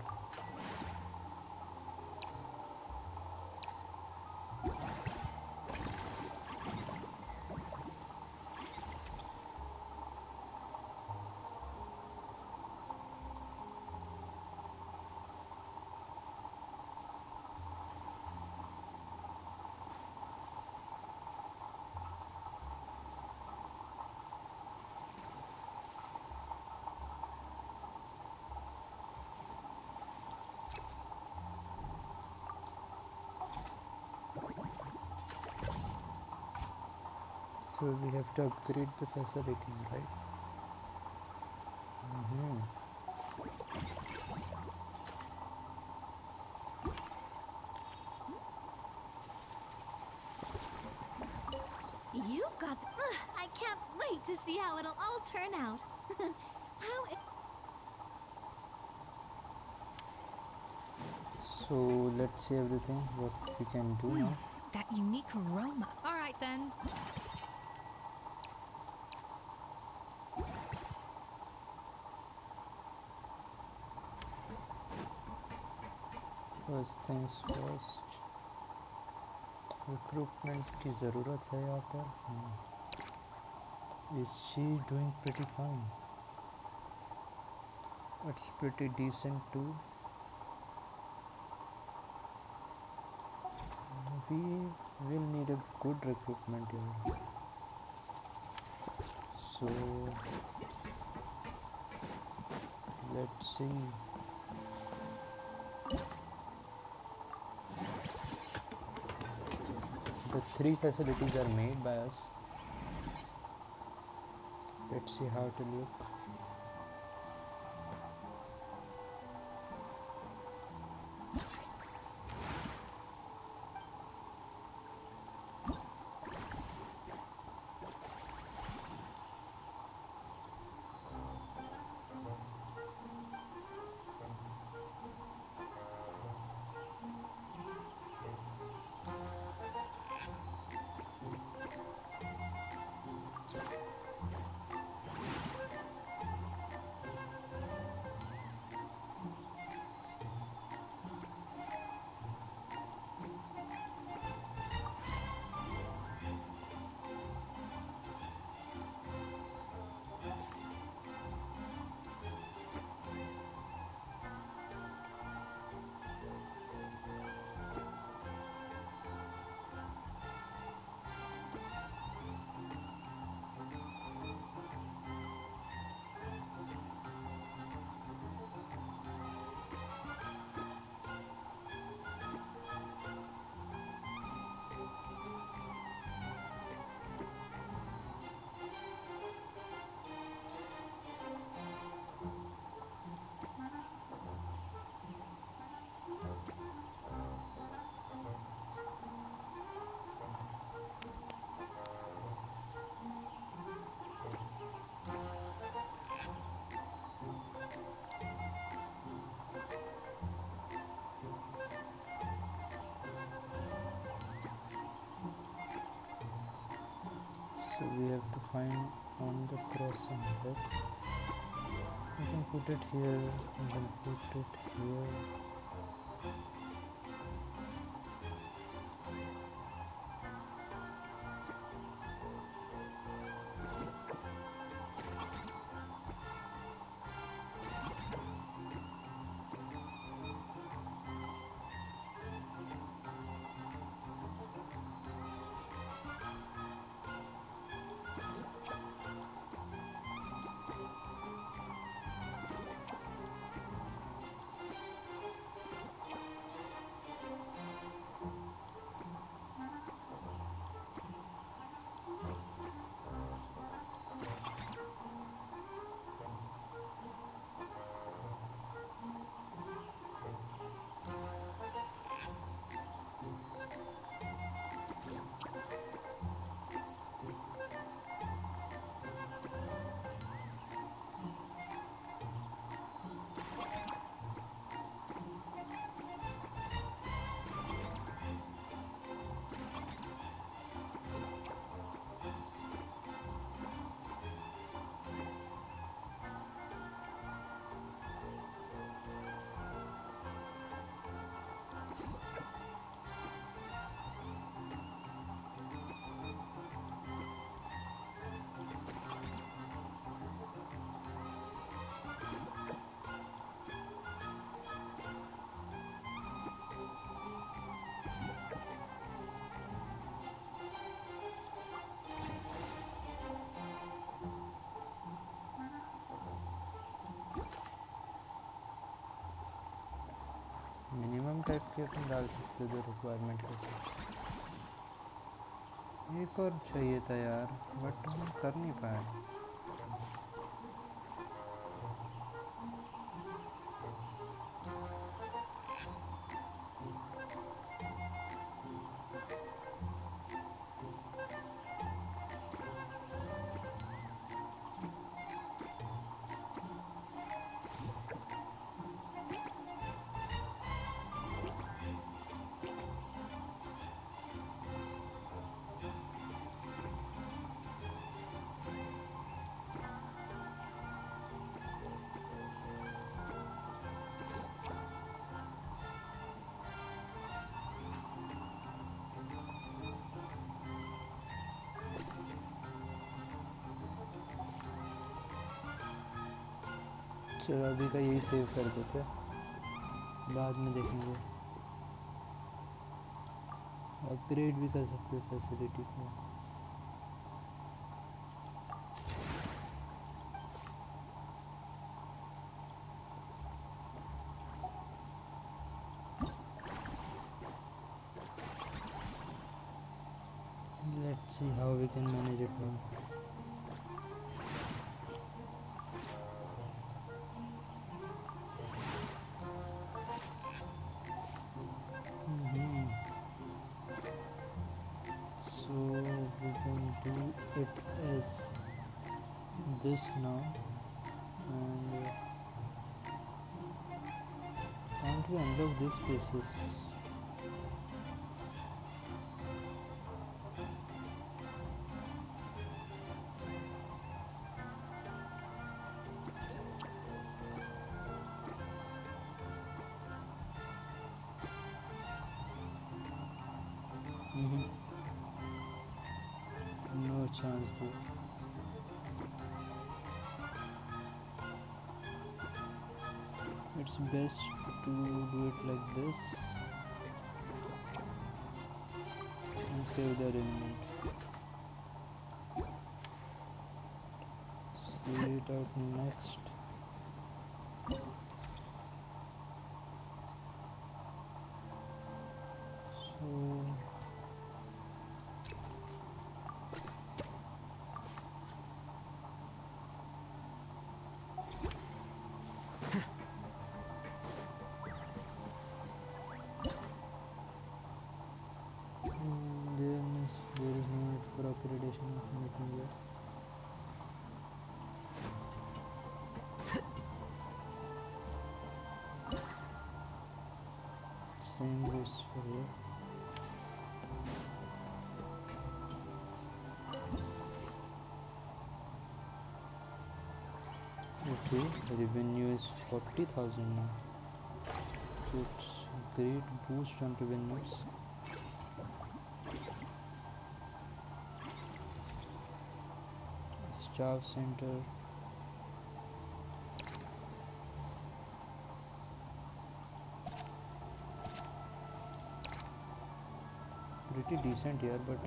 So we have to upgrade the facilities, right? You've got. I can't wait to see how it'll all turn out. So let's see everything what we can do now. That unique aroma. All right then. First things first, recruitment की ज़रूरत है यहाँ पर. Is she doing pretty fine? It's pretty decent too. We will need a good recruitment here. So let's see. The 3 facilities are made by us. Let's see how to look. So we have to find on the crossing, right? You can put it here, you can put it here. के अपन डाल सकते थे requirement के साथ। एक और चाहिए था यार, बट हम कर नहीं पाए। चलो अभी का यही सेव कर देते, बाद में देखेंगे। अपग्रेड भी कर सकते फैसिलिटी को। Let's see how we can manage it now. So we can do it as this now, and can't we unlock these pieces? No chance dude. It's best to do it like this and save the remnant. See it out next. So there is no need for upgradation of anything yet. Same goes for here. Okay, revenue is 40,000 now. So it's a great boost on revenues. Staff center. Pretty decent here, but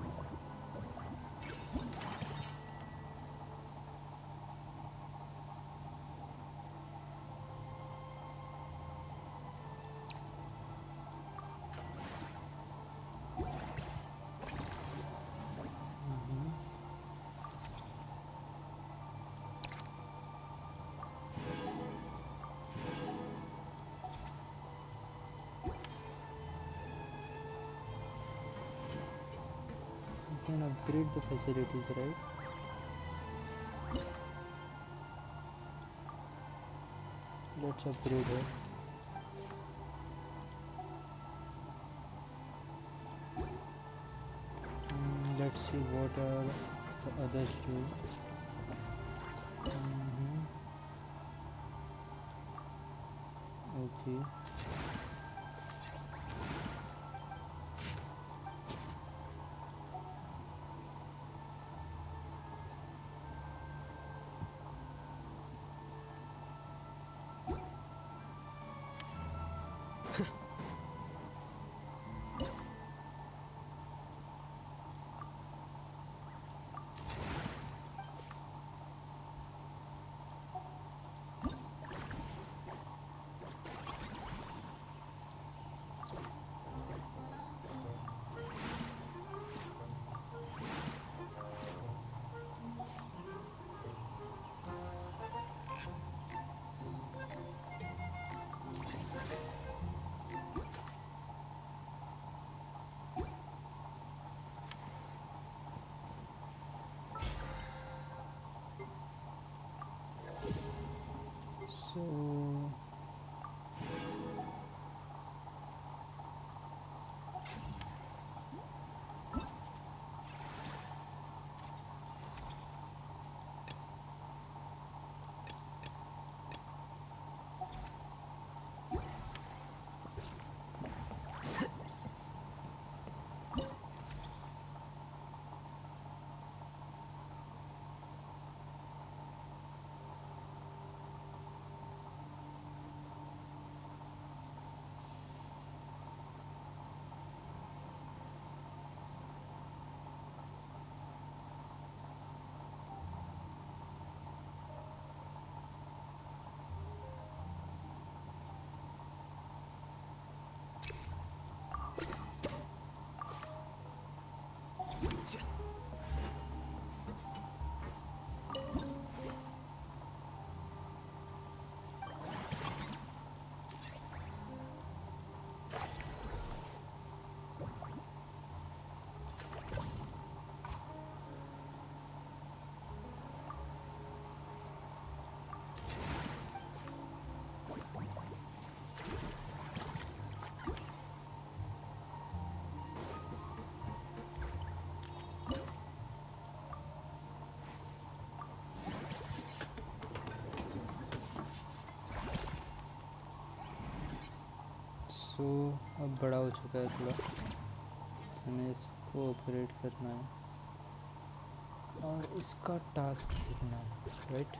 can upgrade the facilities, right? Let's upgrade it. Let's see what are the others do. Okay. So अब बड़ा हो चुका है थोड़ा, हमें इसको operate करना है और इसका टास्क करना है, right?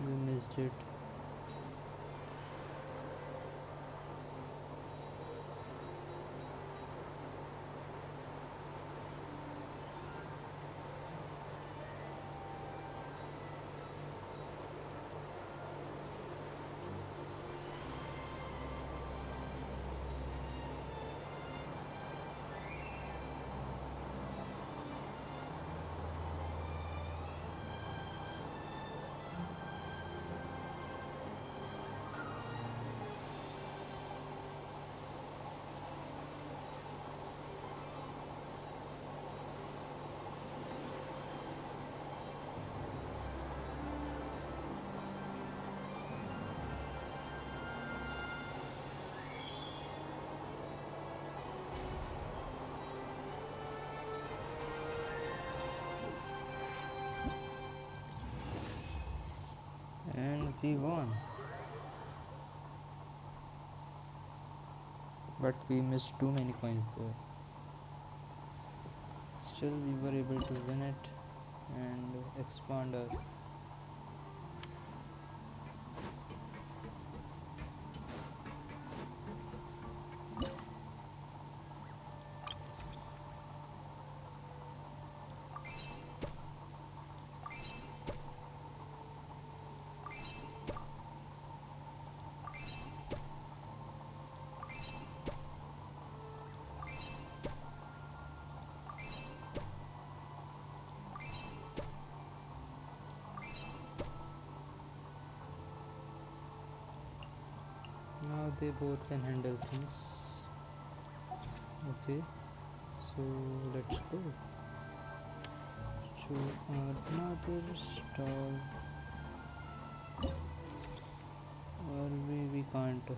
We missed it. And we won, but we missed too many coins there. Still we were able to win it and expand our now they both can handle things. Okay, so let's go to another stall, or we can't.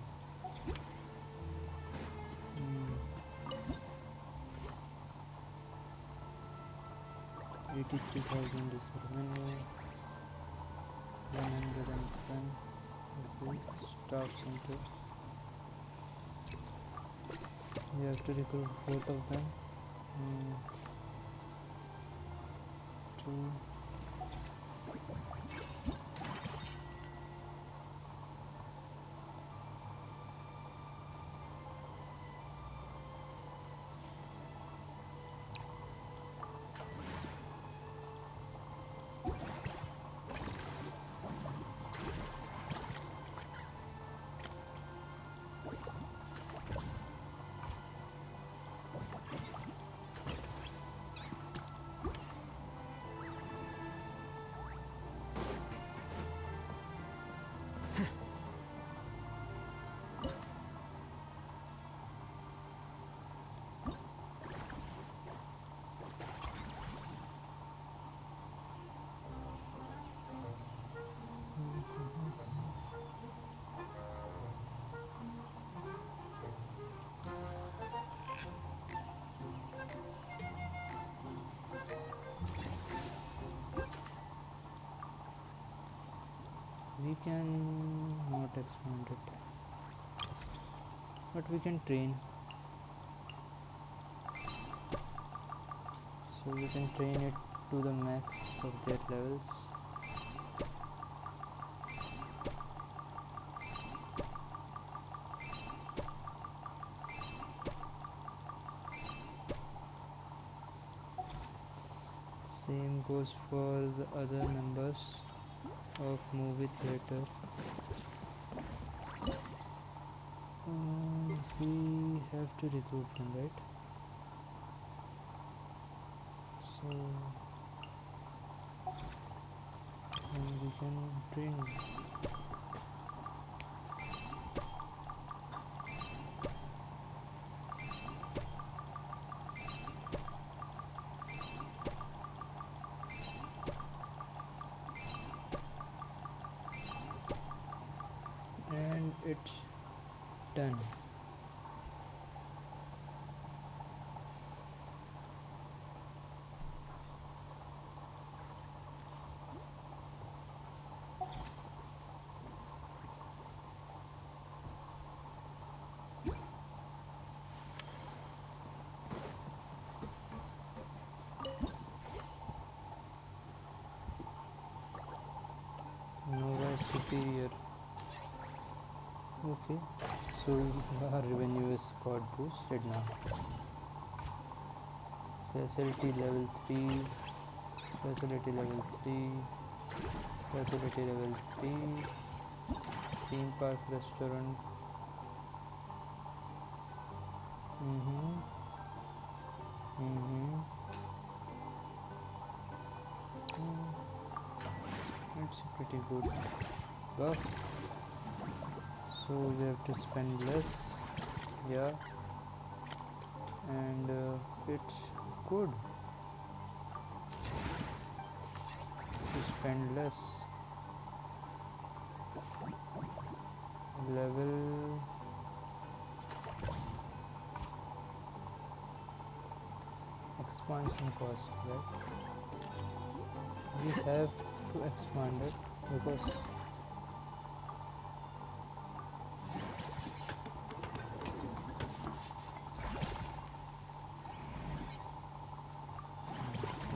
83,000 reserve menu, 110. Okay, stock center. You have to recruit both of them. 2. We can not expand it, but we can train. So we can train it to the max of their levels. Same goes for the other members of movie theater. We have to recruit them, right? So we can train them. And it's done. Nova superior. Okay, so our revenue is got boosted now. Facility level 3, facility level 3, facility level 3, theme park restaurant. It's pretty good. Wow. So we have to spend less, yeah, and it's good to spend less. Level expansion cost, right? We have to expand it because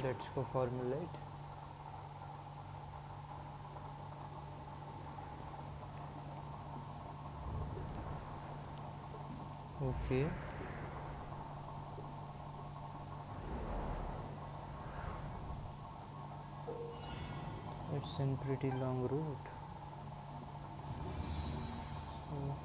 let's go formulate. Okay. It's in pretty long route. So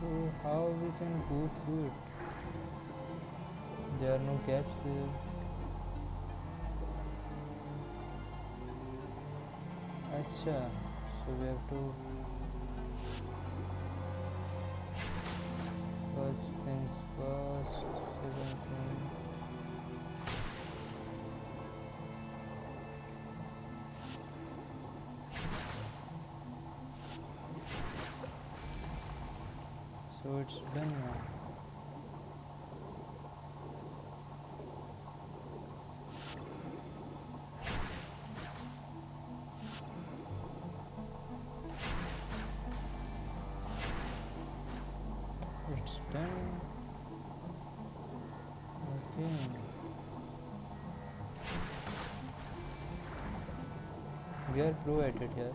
So how we can go through it? There are no gaps there. Acha, so we have to first things first, second thing. So it's done now. It's done. Okay. We are pro at it here.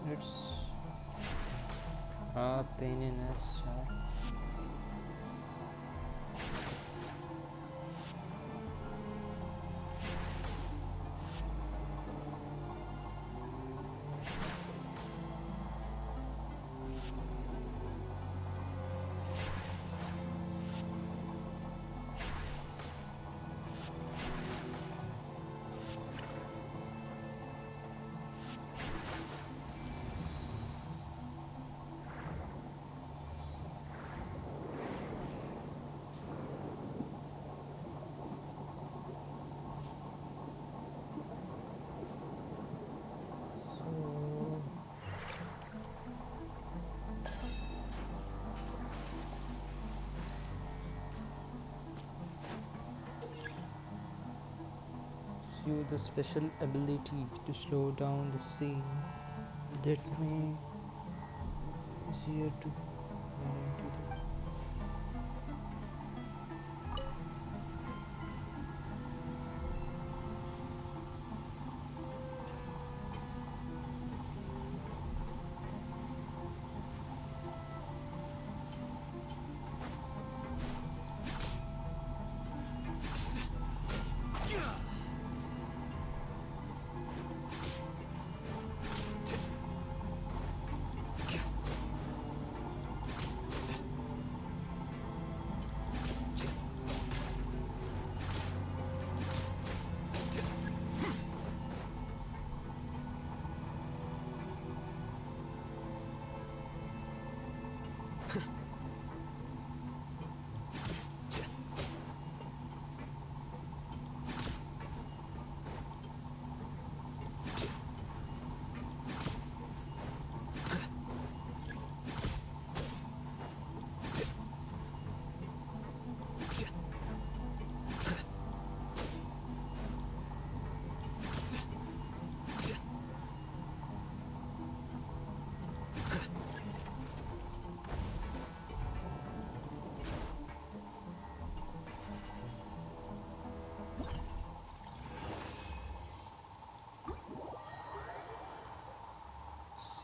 It's a pain in us. Use the special ability to slow down the scene. That may easier to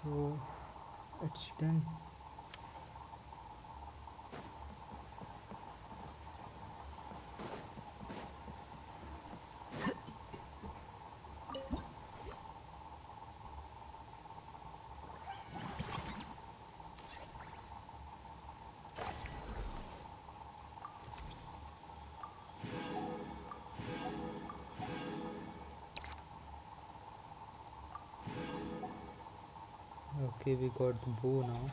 so it's done. Okay, we got the bow now.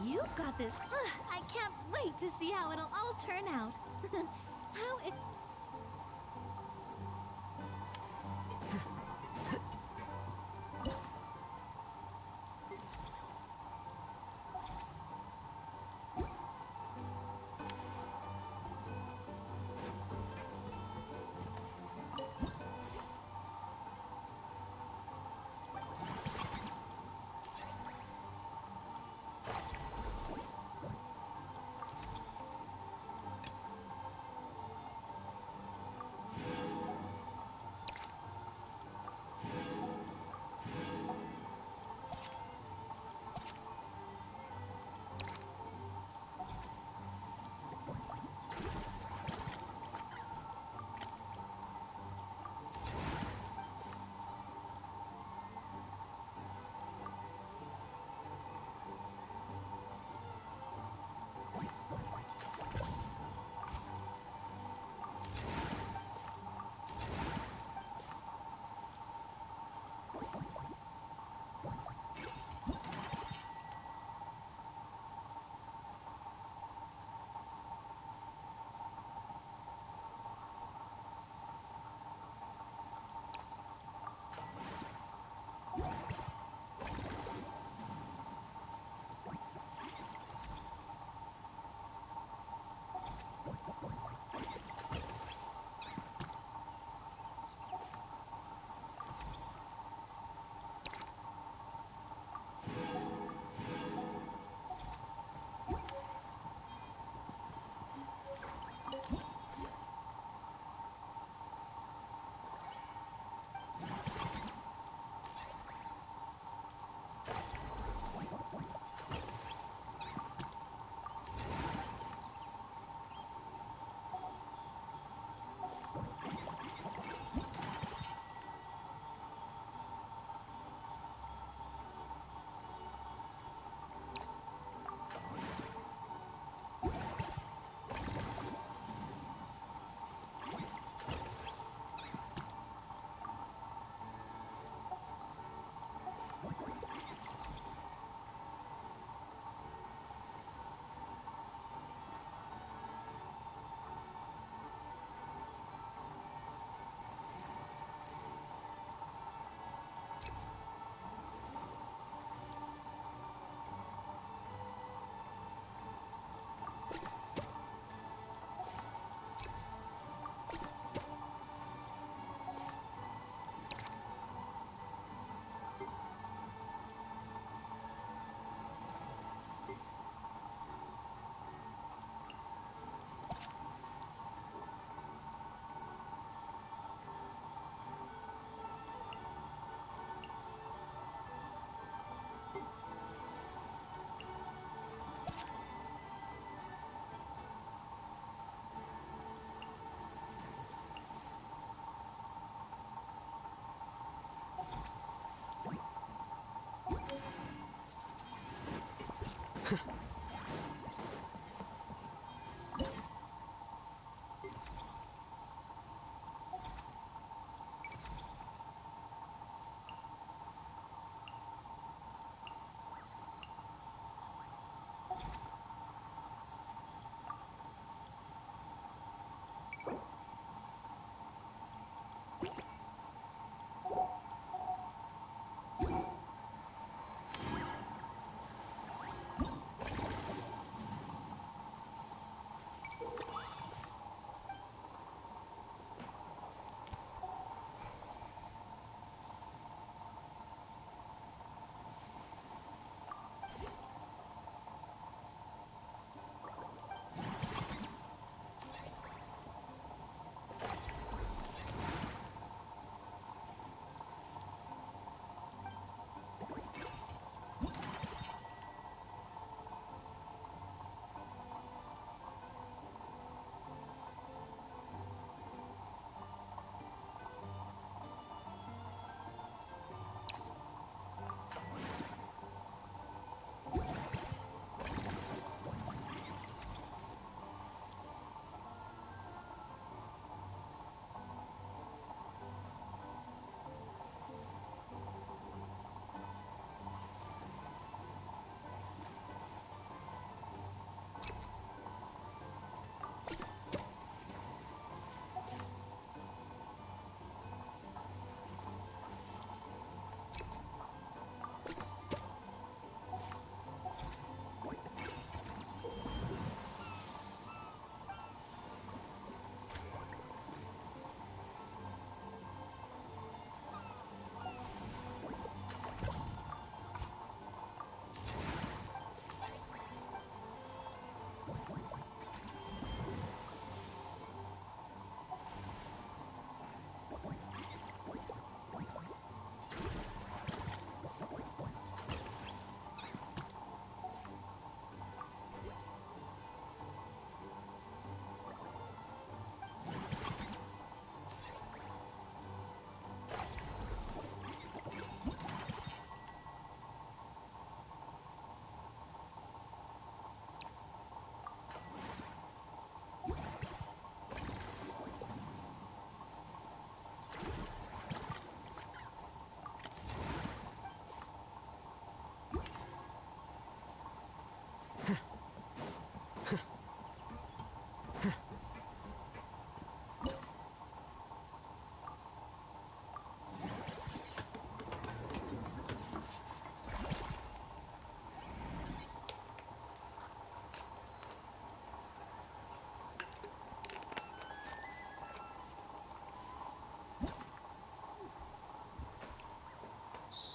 You've got this. I can't wait to see how it'll all turn out. How it.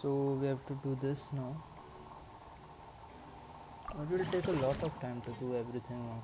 So we have to do this now. It will take a lot of time to do everything now.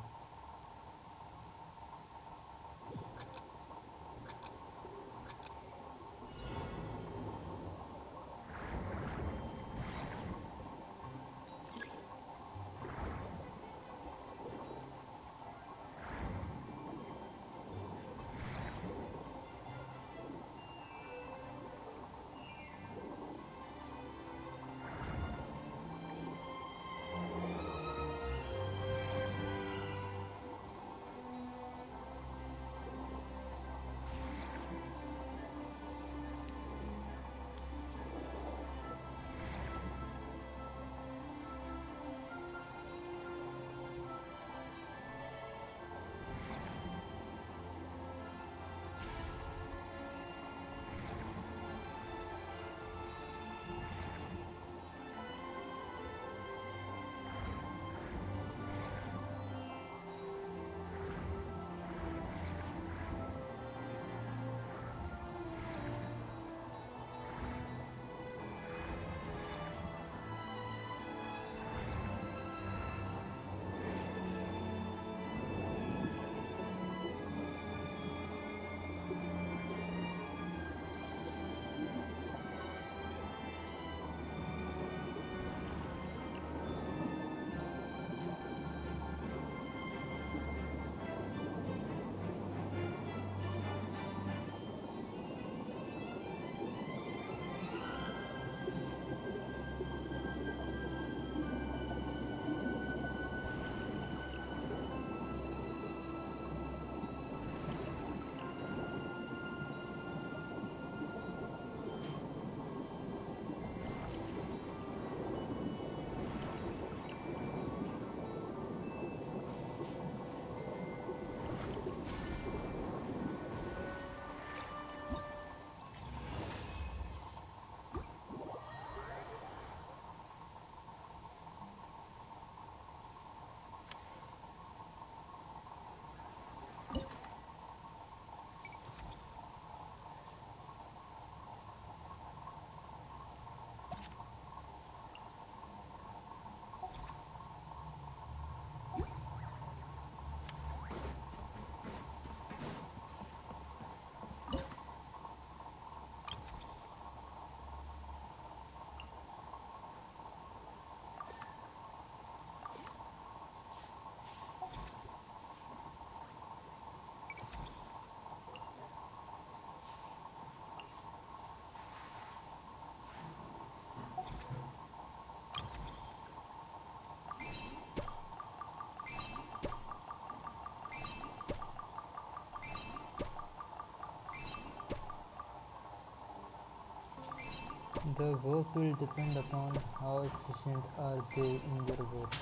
The work will depend upon how efficient are they in their work.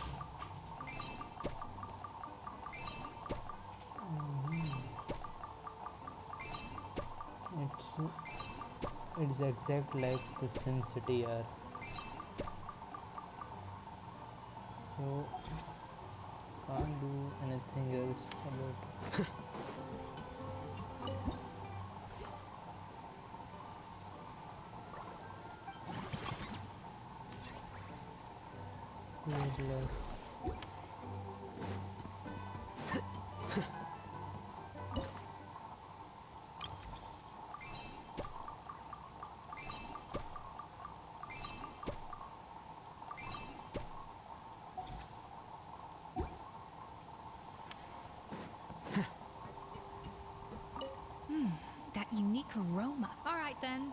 It's exact like the Sim City are. So can't do anything else about it. Good luck. That unique aroma. All right then.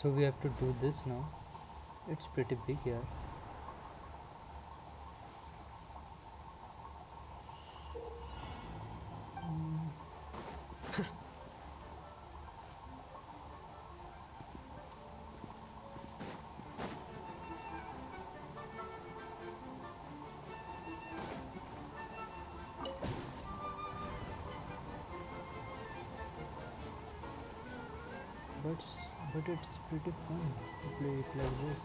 So we have to do this now. It's pretty big, yeah. But it's pretty fun to play it like this.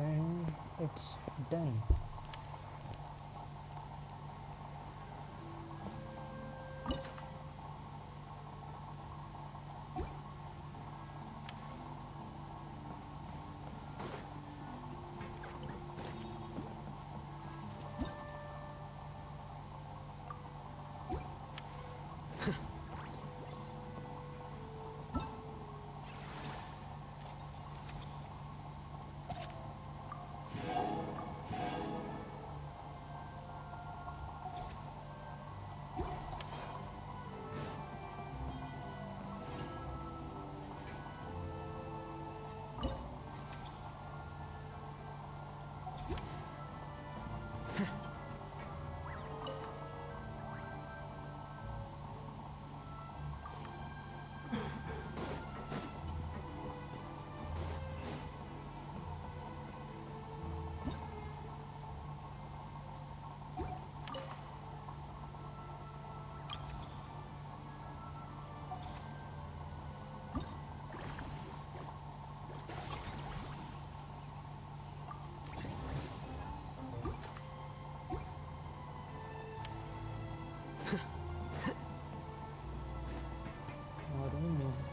And it's done.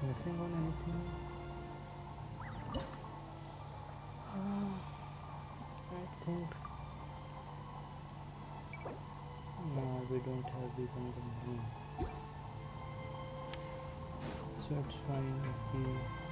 Missing on anything? I think no, we don't have even the money. That's fine. Okay.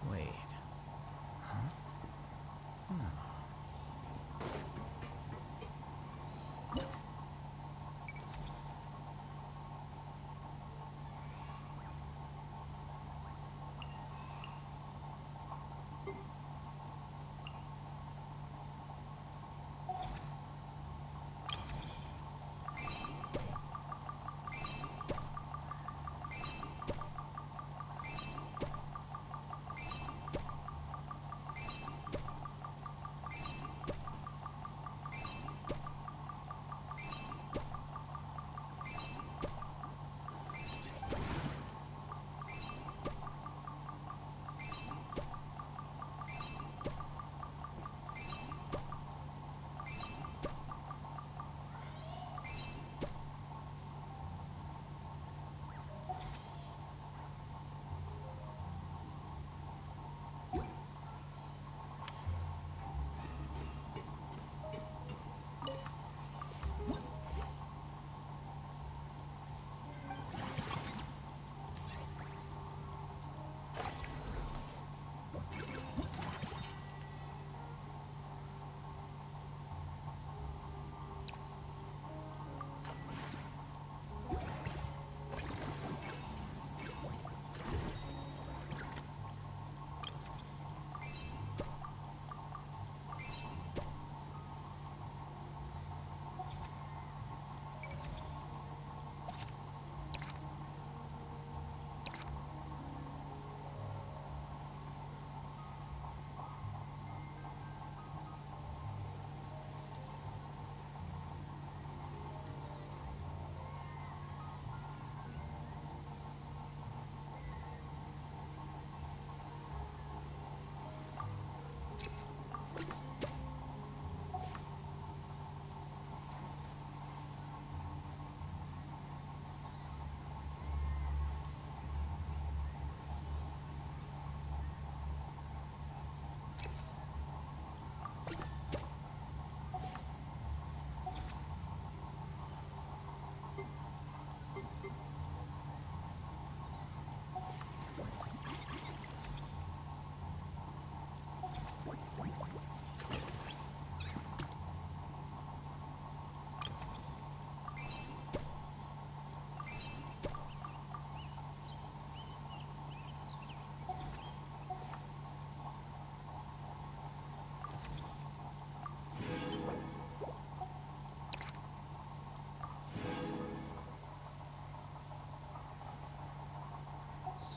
Wait. Huh?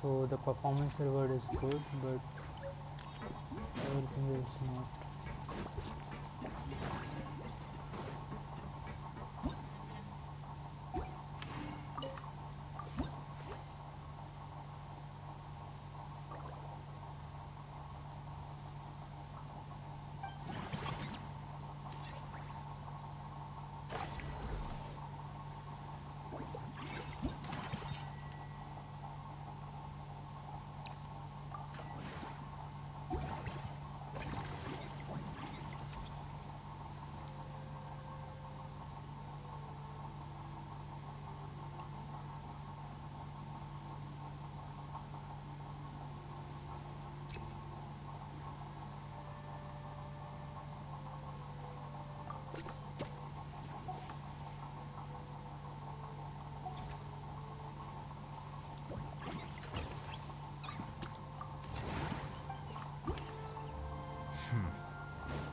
So the performance reward is good, but everything is not.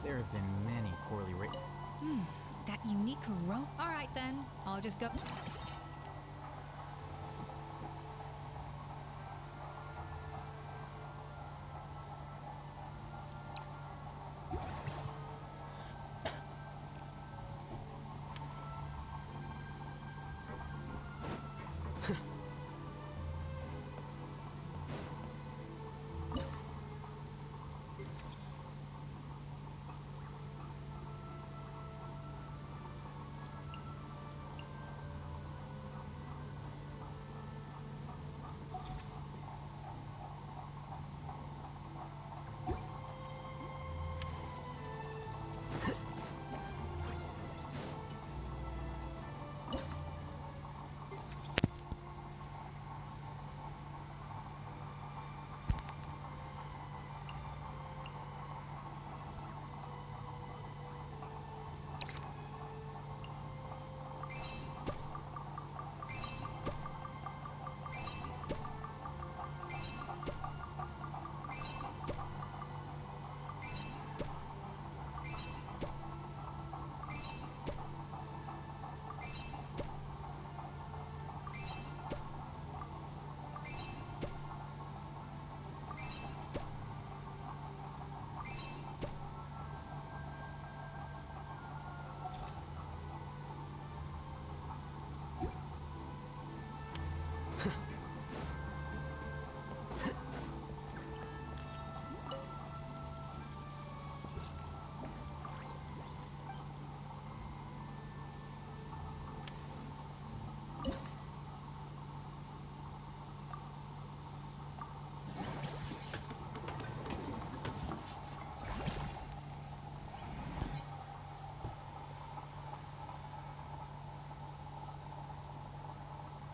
There have been many poorly written. That unique aroma. All right then, I'll just go.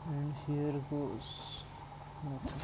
And here goes nothing.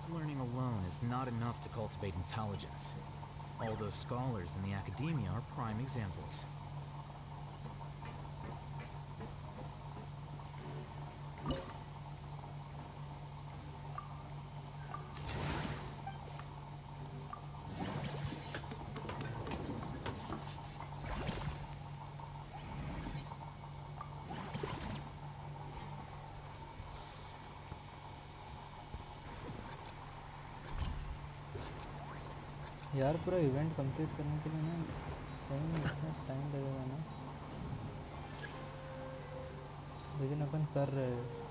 Learning alone is not enough to cultivate intelligence. All those scholars in the academia are prime examples. यार पूरा event complete करने के लिए ना सही में इतना time लगेगा ना, लेकिन अपन कर रहे हैं।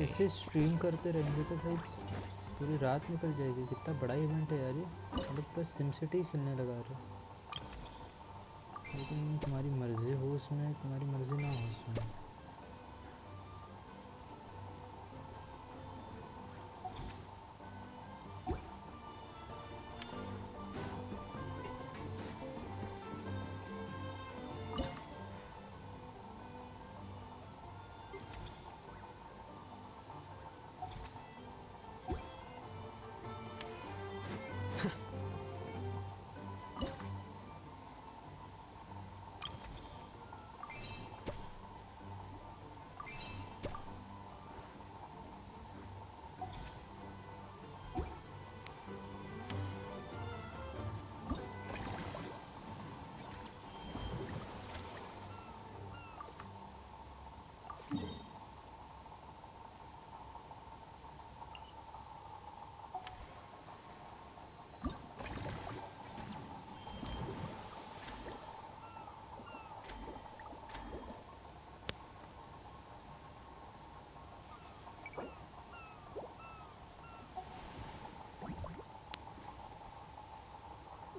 ऐसे स्ट्रीम करते रहेंगे तो भाई पूरी रात निकल जाएगी। कितना बड़ा इवेंट है यार ये, मतलब पूरा सिम सिटी खेलने लगा रहे। लेकिन तुम्हारी मर्जी हो उसमें, तुम्हारी मर्जी ना हो उसमें।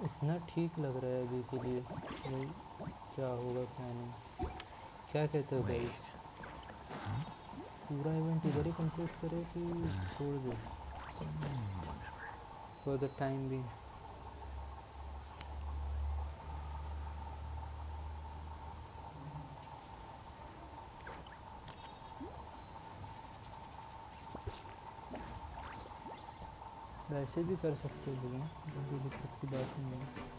इतना ठीक लग रहा है अभी के लिए, भाई क्या होगा क्या नहीं। क्या कहते हो भाई, पूरा इवेंट इधर ही कंप्लीट करे कि छोड़ दे फॉर द टाइम भी। वैसे भी कर सकते हो भैया, कोई दिक्कत की बात नहीं है।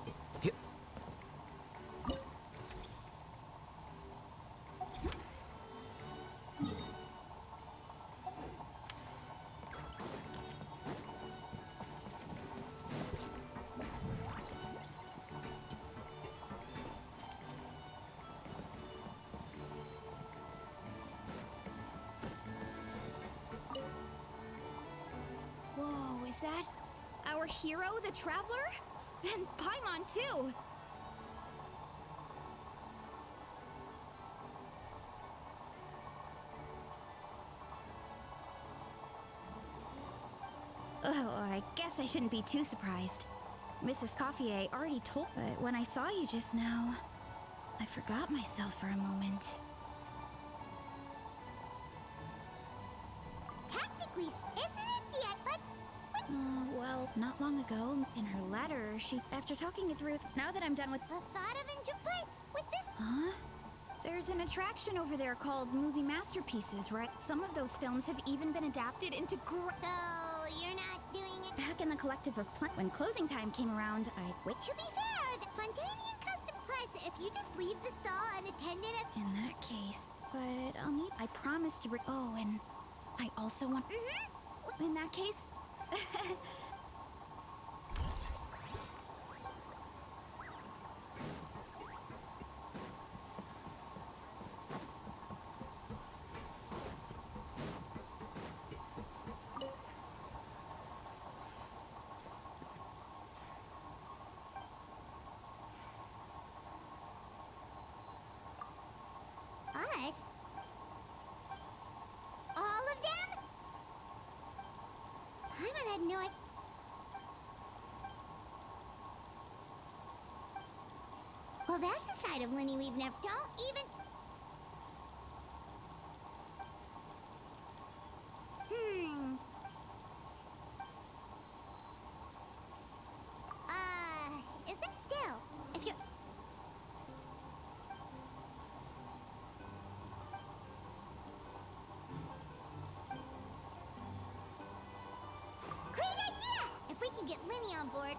Whoa, is that our hero, the Traveler? And Paimon, too! Oh, I guess I shouldn't be too surprised. Mrs. Coiffier already told, but when I saw you just now, I forgot myself for a moment. Technically, isn't it yet, but Well, not long ago, in her letter, after talking it through, now that I'm done with... the thought of enjoy with this. Huh? There's an attraction over there called Movie Masterpieces, right? Some of those films have even been adapted into So you're not doing it. Back in the collective of when closing time came around, wait. To be fair, the Fontaine custom. Plus, if you just leave the stall unattended, In that case, but I'll need... I promise to oh, and I also want... In that case... us? All of them? Paimon had no idea. Well, that's a side of Lenny we've never... Don't even... Is it still? If you... Great idea! If we can get Lenny on board...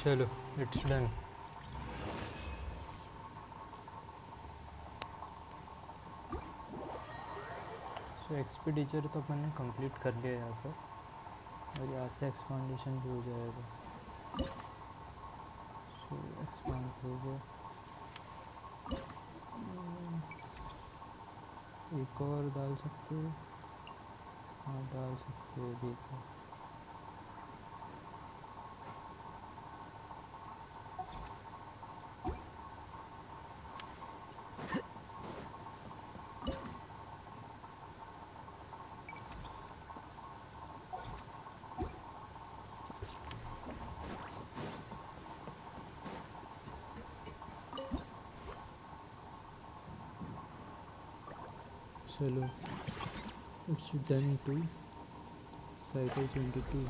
चलो it's done. सो एक्सपीडिचर तो अपन ने complete कर लिया यहाँ पर, और यहाँ से एक्सपांडेशन भी हो जाएगा। सो एक्सपांड हो गया। एक और डाल सकते हो? हाँ डाल सकते हो, देखो। चलो it's done to cycle 22।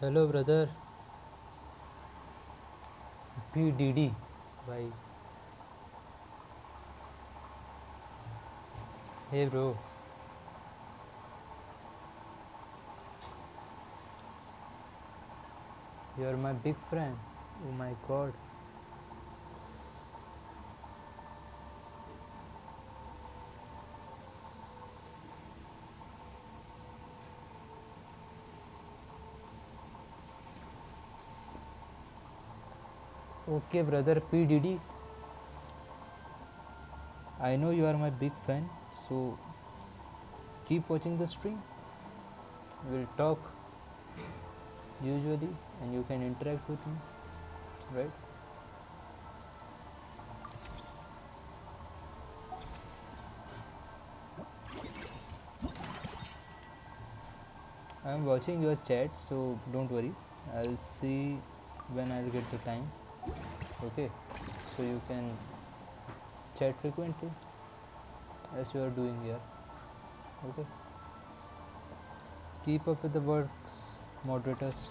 Hello brother. PDD भाई। Hey bro. You are my big friend. Oh my god. Okay, brother PDD. I know you are my big fan, so keep watching the stream. We'll talk usually, and you can interact with me, right? I'm watching your chat, so don't worry. I'll see when I'll get the time. Okay, so you can chat frequently as you are doing here. Okay, keep up with the works, moderators.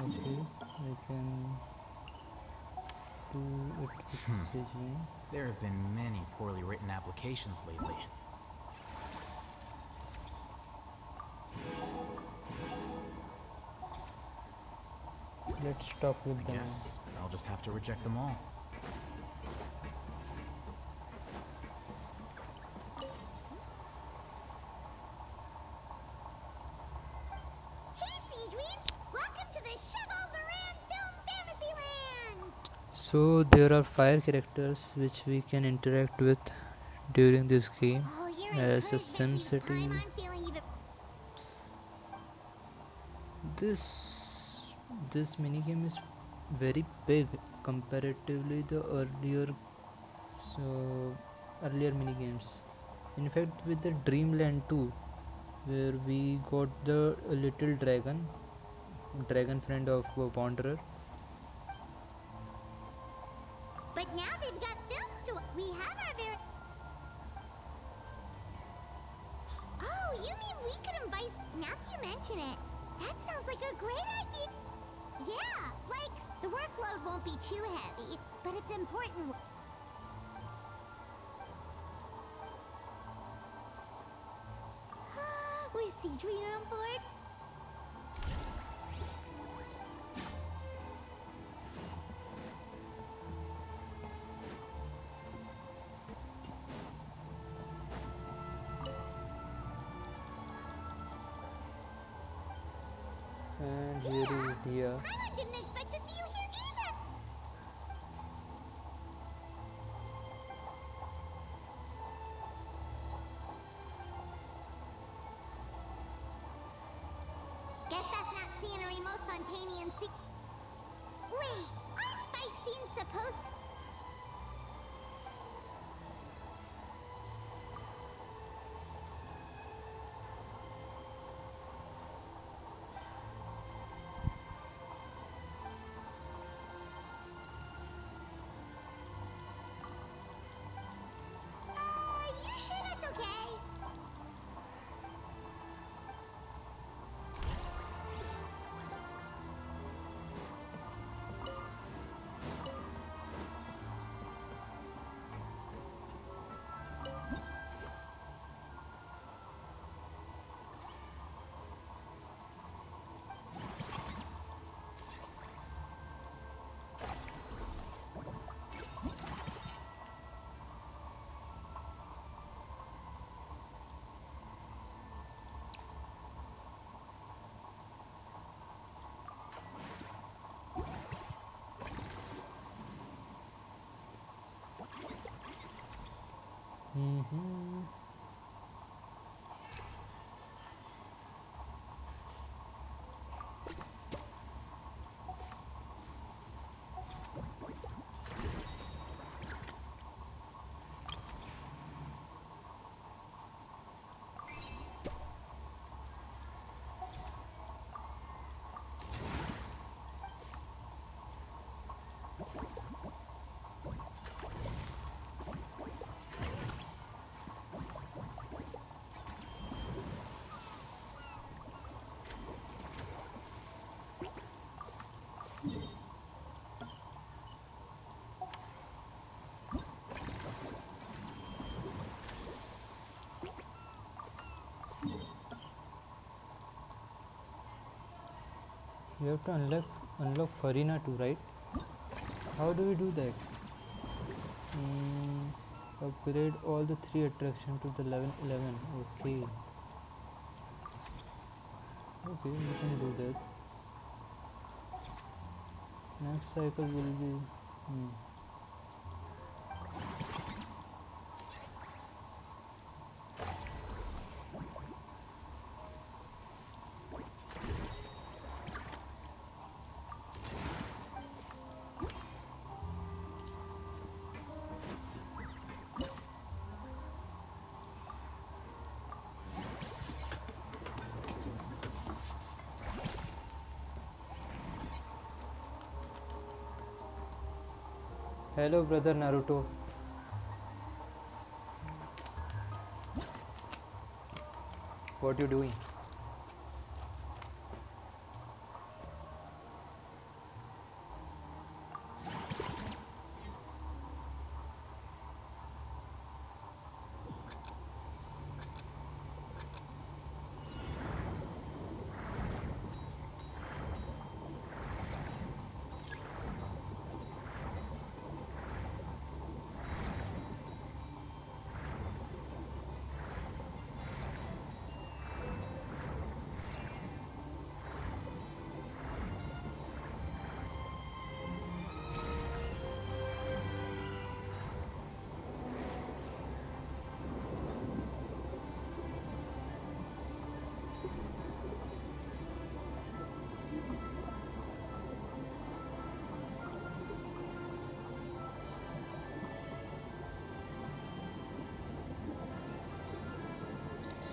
Okay, I can do it with Sage. There have been many poorly written applications lately. Let's talk with I them. guess I'll just have to reject them all. Hey, Siegeween! Welcome to the Cheval Moran Film Fantasy Land! So there are 5 characters which we can interact with during this game Oh, your as a encouragement Sim beats time. City. I'm feeling even... This mini game is very big comparatively the earlier mini games. In fact, with the Dreamland 2, where we got the little dragon friend of Wanderer. But now they've got films to... We have our very... Oh, you mean we could invite... Now that you mention it, that sounds like a great idea. Yeah, like, the workload won't be too heavy, but it's important... With Siegeween on board? And here is Dia. I didn't expect to see you here either! Guess that's not scenery most Fontainians see. Wait, aren't fight scenes supposed to... you sure that's okay? Mm-hmm. You have to unlock Farina too, right? How do we do that? Upgrade all the 3 attractions to the level 11. Okay. Okay, we can do that. Next cycle will be... Hello, brother Naruto. What you doing?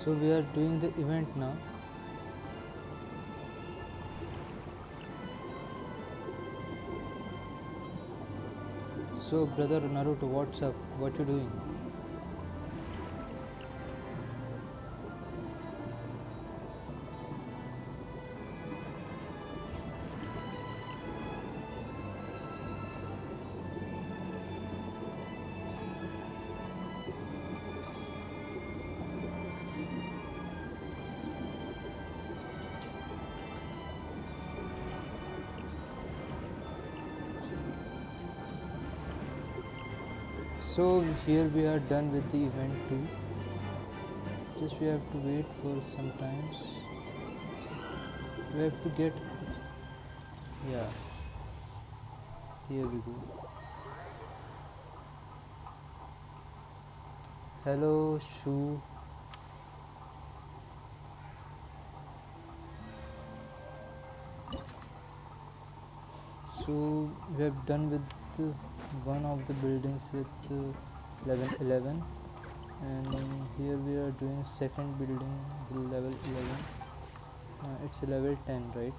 So we are doing the event now. So brother Naruto, what's up? What you doing? So here we are done with the event too. Just we have to wait for some times. We have to get, yeah, here we go. Hello Shu. So we have done with one of the buildings with level 11, and here we are doing second building with level 11. It's a level 10, right?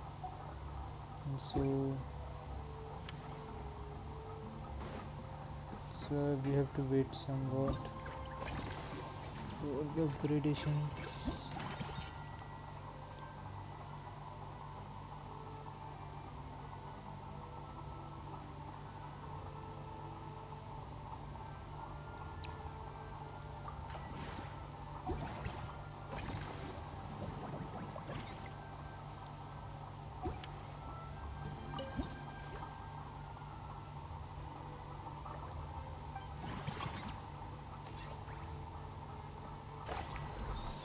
So we have to wait somewhat for the upgradations.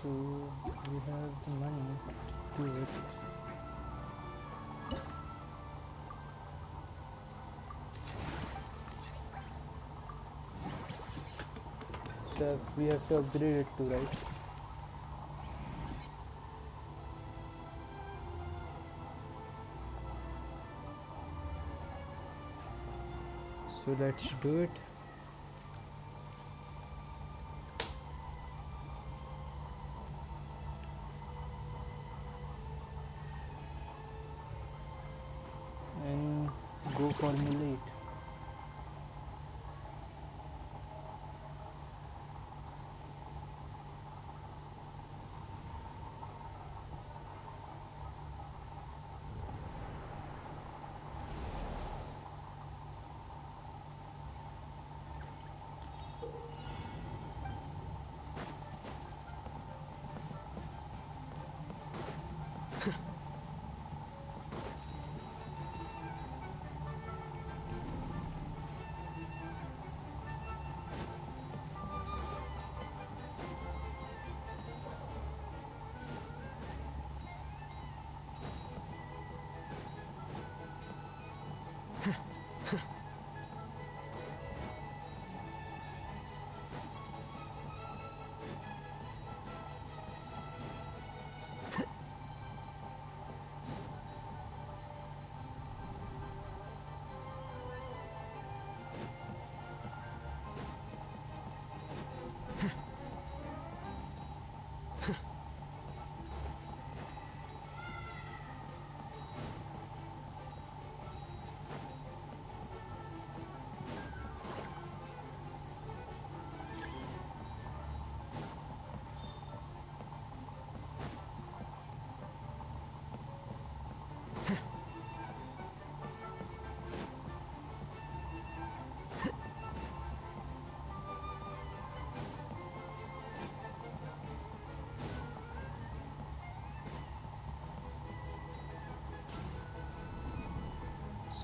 So we have the money to do it. So we have to upgrade it too, right? So let's do it. And go formulate.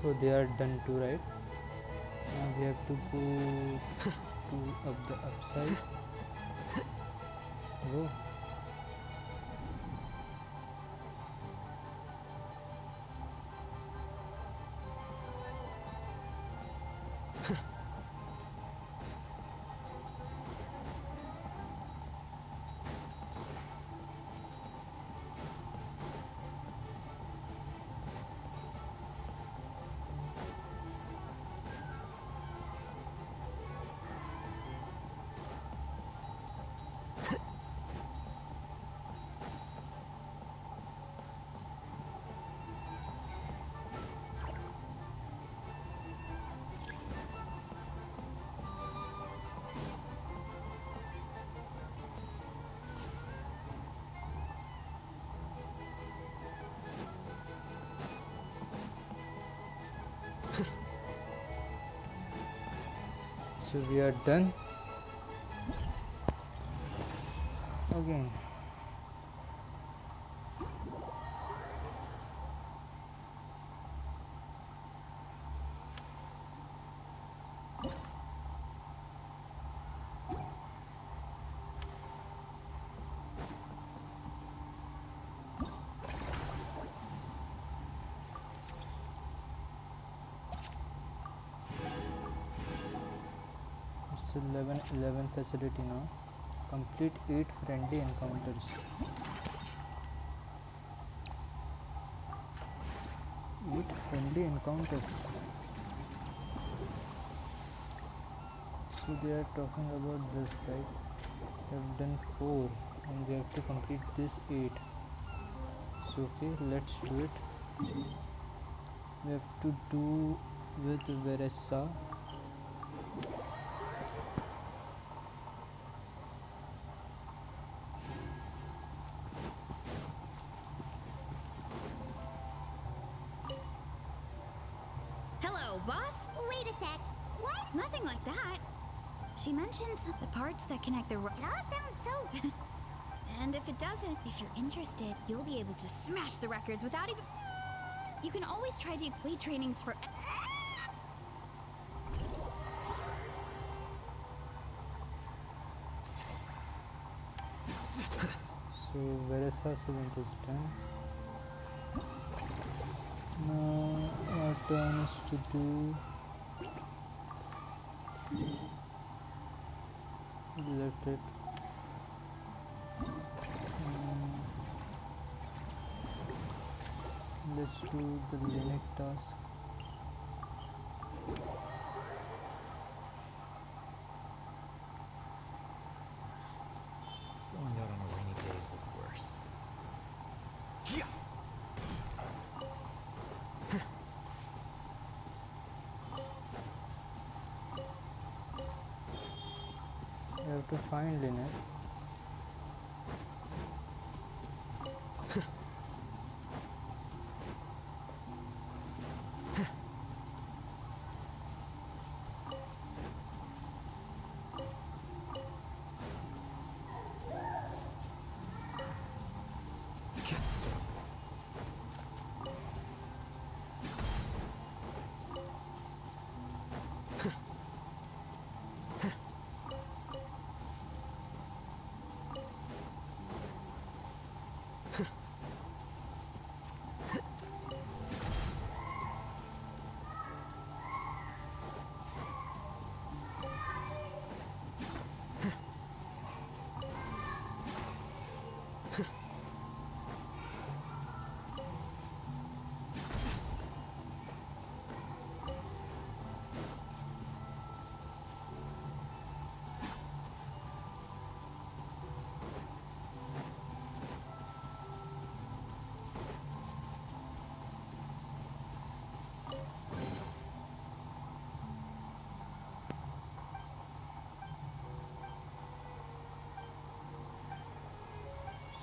So they are done too, right? Now we have to go to up the upside. Go. So we are done. Okay. It's 11 facility now. Complete 8 friendly encounters. 8 friendly encounters. So they are talking about this, right? We have done 4 and we have to complete this 8. So okay, let's do it. We have to do with Veressa. Hello, boss? Wait a sec. What? Nothing like that. She mentions the parts that connect the It all sounds so... And if it doesn't, if you're interested, you'll be able to smash the records without even... You can always try the weight trainings for... So Veressa's event is done. Now our turn is to do left it. Let's do the limit task. Going out on a rainy day is the worst. I have to find Lynette.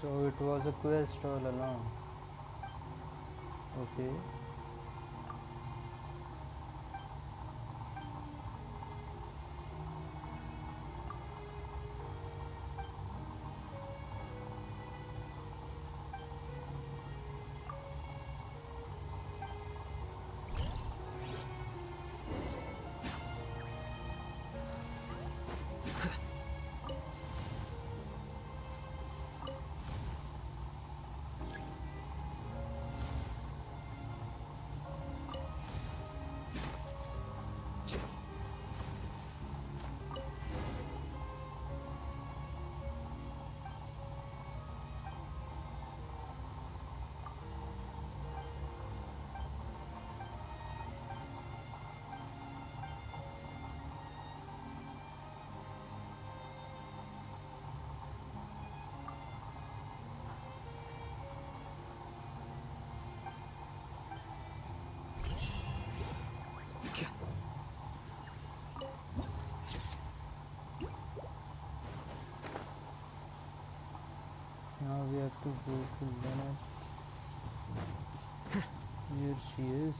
So it was a quest all along. Okay. Now we have to go to Lynette. Here she is.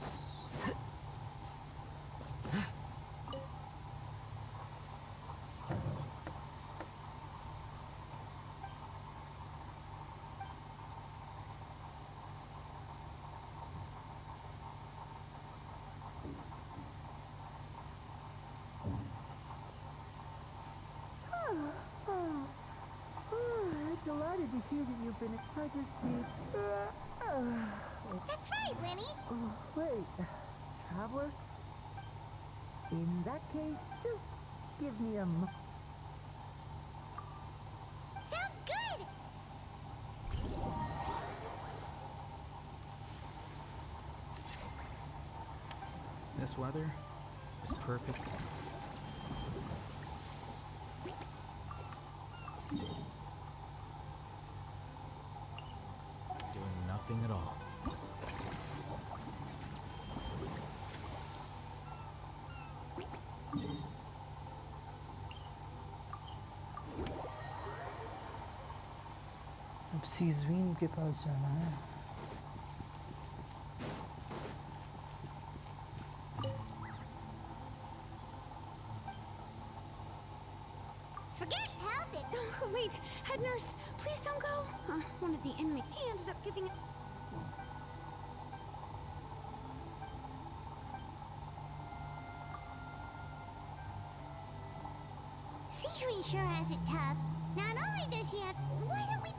good to hear that you've been excited to... That's right, Winnie. Oh, wait. Traveler? In that case, just give me a Sounds good. This weather is perfect. Doing nothing at all. अब सीज़वीन के पास जाना है। Forget helping. Oh, wait, head nurse, please don't go. One of the inmates, he ended up giving... Seagreen sure has it tough. Not only does she have... Why don't we...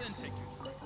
Then take your drink.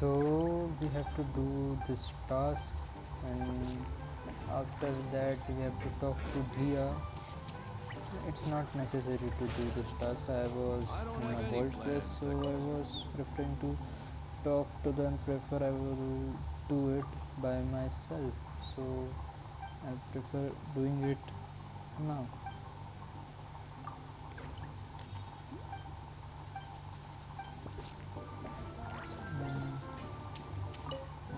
So we have to do this task, and after that we have to talk to Dia. It's not necessary to do this task. I was in a world place, so I was preferring to talk to them. I will do it by myself, so I prefer doing it now.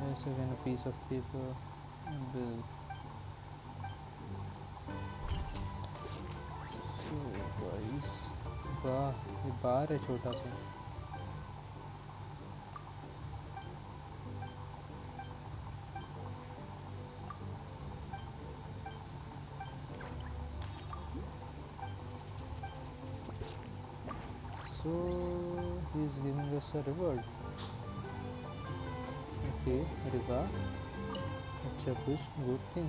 Yes, again a piece of paper and bill. So guys, वाह ये बार है छोटा सा. So he is giving us a reward. Okay, reward. अच्छा कुछ good thing.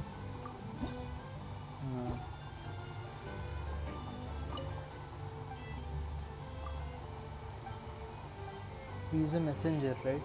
No. He is a messenger, right?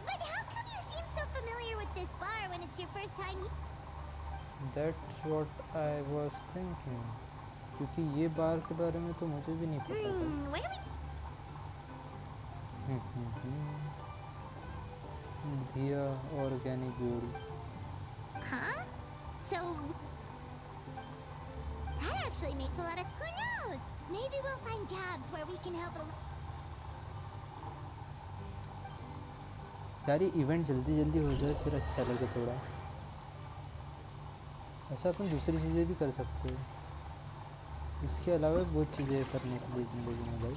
But how come you seem so familiar with this bar when it's your first time here? That's what I was thinking. क्योंकि ये बार के बारे में तो मुझे भी नहीं पता था. Where do we... Diya organic fuel. Huh? So... That actually makes a lot of... Who knows? Maybe we'll find jobs where we can help a lot. सारी इवेंट जल्दी जल्दी हो जाए फिर अच्छा लगे थोड़ा. ऐसा अपन दूसरी चीज़ें भी कर सकते हैं. इसके अलावा बहुत चीज़ें करने के लिए ज़िंदगी में भाई.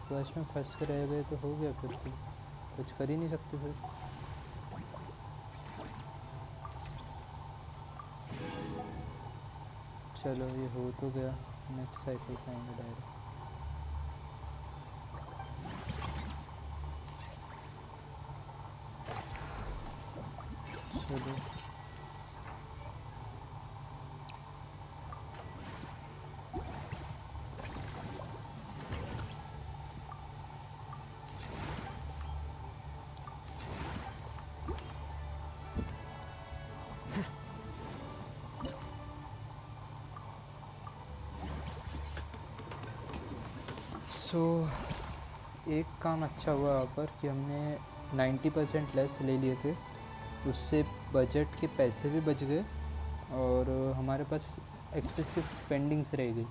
फर्स्ट में फंस के रह गए तो हो गया, फिर तो कुछ कर ही नहीं सकते फिर. चलो ये हो तो गया. नेक्स्ट साइकिल पे आएंगे डायरेक्ट. चलो एक काम अच्छा हुआ यहाँ पर कि हमने 90% लेस ले लिए थे. उससे बजट के पैसे भी बच गए और हमारे पास एक्सेस की स्पेंडिंग्स रह गई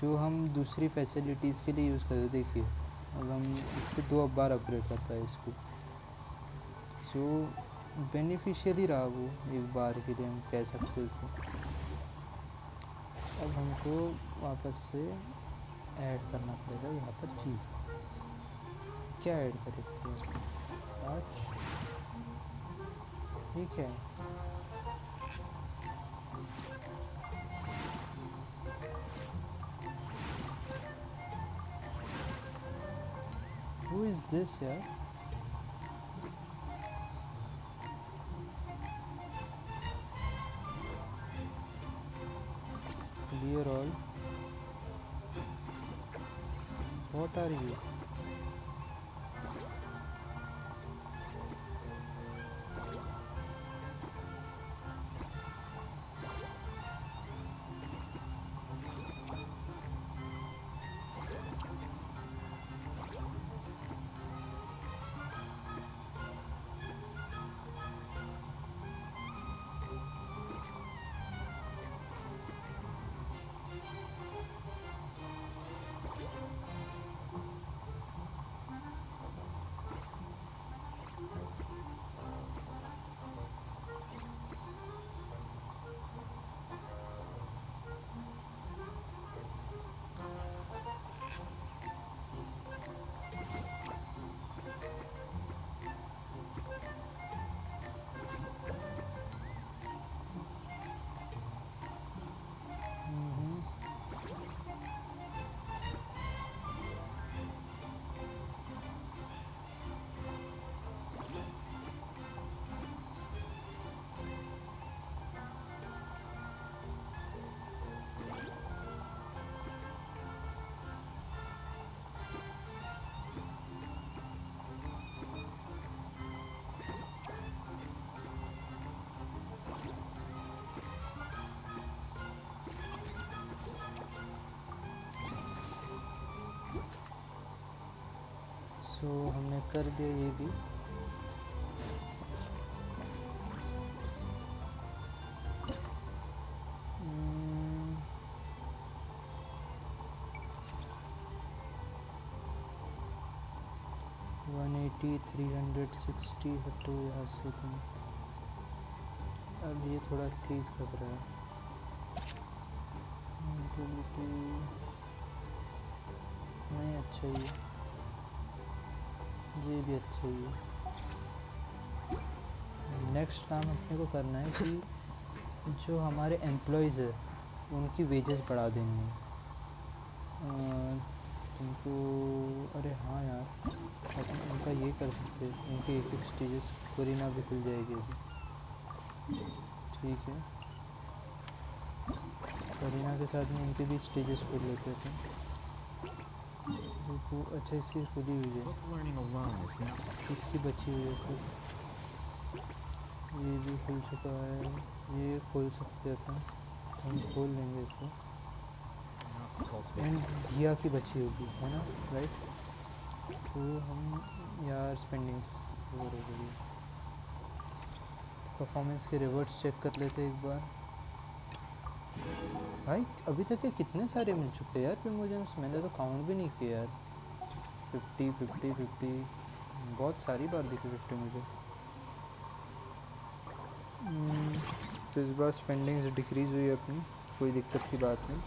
जो हम दूसरी फैसिलिटीज़ के लिए यूज़ करते. देखिए अब हम इससे 2 बार अपग्रेड करता है इसको. जो बेनिफिशियली रहा वो एक बार के लिए हम कह सकते हैं. अब हमको वापस से ऐड करना पड़ेगा यहाँ पर चीज़. क्या ऐड करें? आज ठीक है. Who is this यार? Clear all. What are you? तो हमने कर दिया ये भी. 180 360 हटो यहाँ से तुम। अब ये थोड़ा ठीक लग रहा है। नहीं अच्छा ही है, ये भी अच्छा ही है। नेक्स्ट काम अपने को करना है कि जो हमारे एम्प्लॉयज़ है उनकी वेजेस बढ़ा देंगे। उनको अरे हाँ यार, अपन उनका ये कर सकते हैं, उनके एक एक स्टेजेस कोरिना भी खुल जाएगी अभी। ठीक है, कोरिना के साथ में इनके भी स्टेजेस खोल लेते थे। अच्छा इसकी खुली हुई है, इसकी बची हुई है, फिर ये भी खुल चुका है, ये खोल सकते हैं अपन, हम खोल लेंगे इसे। एंड दिया की बची होगी है ना, राइट? तो हम यार स्पेंडिंग्स ओवर हो गई। परफॉर्मेंस के रिवर्ट्स चेक कर लेते एक बार। भाई अभी तक के कितने सारे मिल चुके हैं यार प्रिमोजेम्स, मैंने तो काउंट भी नहीं किया यार। 50 50 50 बहुत सारी बार दिखी 50 मुझे। तो इस बार स्पेंडिंग्स डिक्रीज हुई है अपनी, कोई दिक्कत की बात नहीं।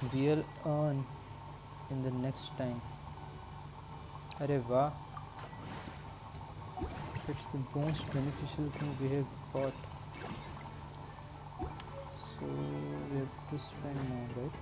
We'll earn in the next time. अरे वाह, it's the most beneficial thing we have got. So we have to spend more, right?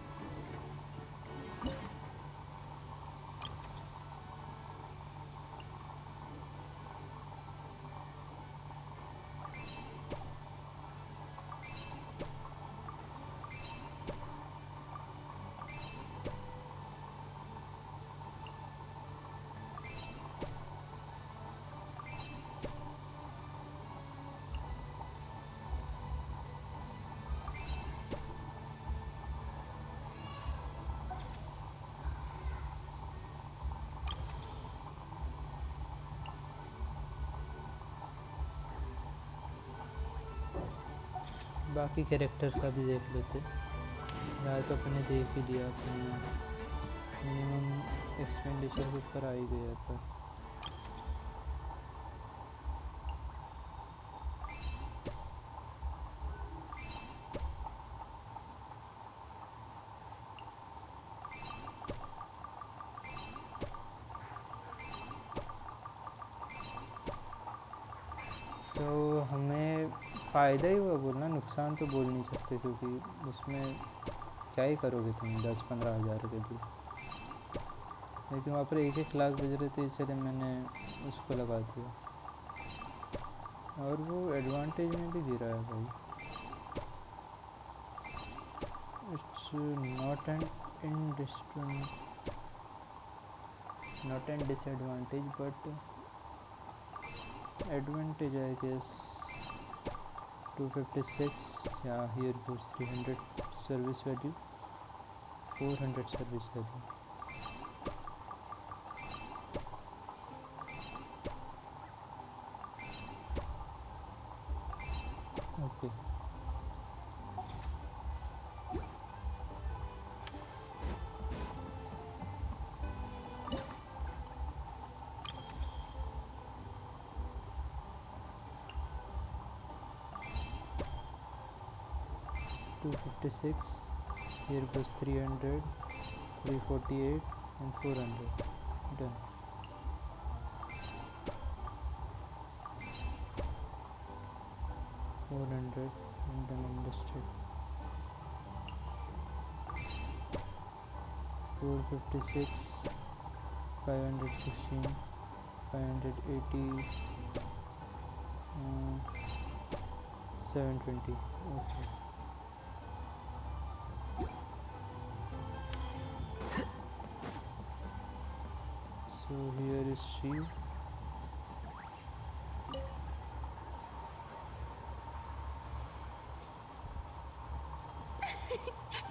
बाकी कैरेक्टर्स का भी देख लेते। यार तो अपने देख ही लिया, अपने मिनिमम एक्सपेंडिचर के ऊपर आ ही गया था। तो हमें फ़ायदा ही हुआ बोलना, नुकसान तो बोल नहीं सकते, क्योंकि उसमें क्या ही करोगे तुम 10-15 हज़ार के लिए। लेकिन वहाँ पर 1-1 लाख बज रहे थे, इसलिए मैंने उसको लगा दिया। और वो एडवांटेज में भी गिरा है भाई। It's not an disadvantage but advantage I guess। 256, yeah, here goes 300 service value, 400 service value। okay, 256, here goes 300, 348 and 400, done। $400 and done and listed। 456, 516, 580, 720, okay। So here is she।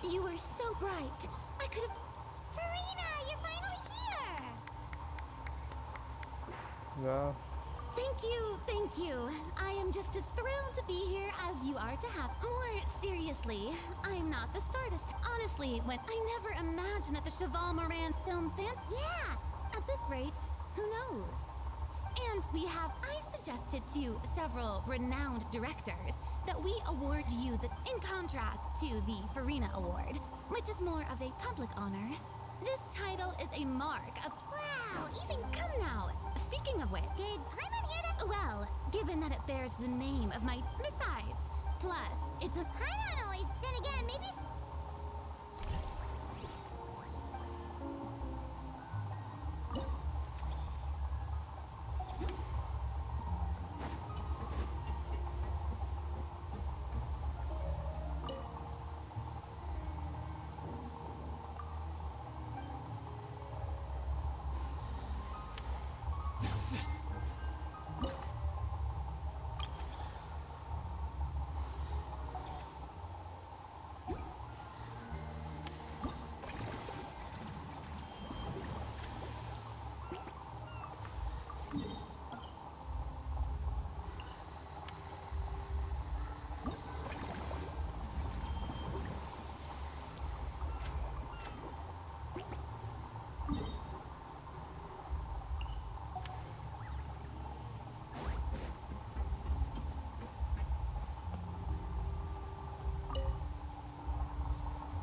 You were so bright. I could have. Farina, you're finally here! Wow। Thank you. I am just as thrilled to be here as you are to have. More seriously, I'm not the smartest. Honestly, when I never imagined that the Cheval Moran film fan. Yeah! At this rate, who knows? And I've suggested to several renowned directors that we award you in contrast to the Farina Award, which is more of a public honor. This title is a mark of... Wow, even come now! Speaking of which, did Paimon hear that? Well, given that it bears the name of my... Besides, plus, it's a... Paimon always... Then again, maybe...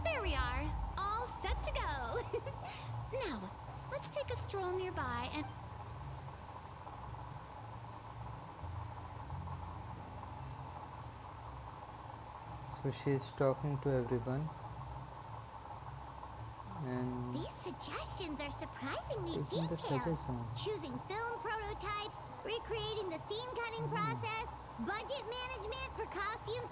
There we are, all set to go. Now, let's take a stroll nearby and... So she's talking to everyone. And These suggestions are surprisingly Isn't the detailed. suggestions? Choosing film prototypes, recreating the scene cutting process, budget management for costumes,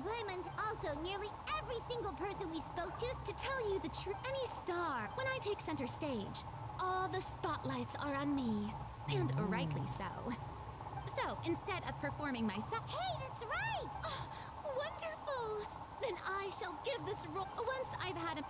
Paimon's also nearly every single person we spoke to tell you the truth, any star, when I take center stage, all the spotlights are on me. And rightly so. So, instead of performing myself... Hey, that's right! Oh, wonderful! Then I shall give this role once I've had a...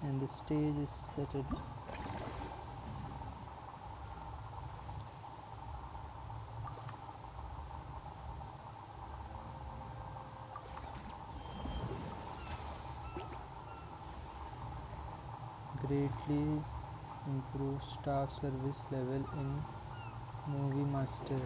and the stage is set at greatly improve staff service level in Movie Master.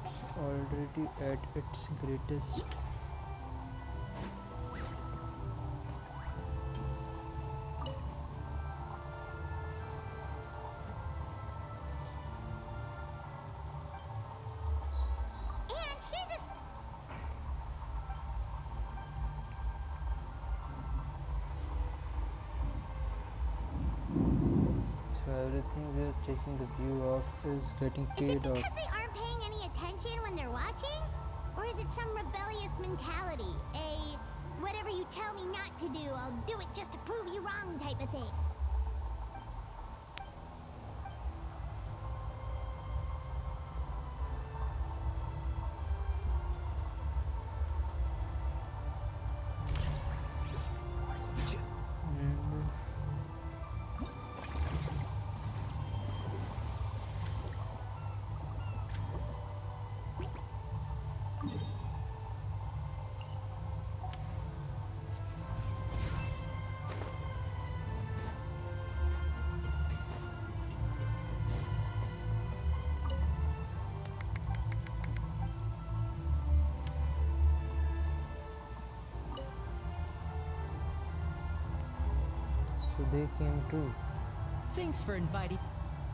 It's already at its greatest. And here's a... So everything we are taking the view of is getting Is it paid because off. they aren't paying any attention when they're watching? Or is it some rebellious mentality? Whatever you tell me not to do, I'll do it just to prove you wrong type of thing? And so they came too. Thanks for inviting.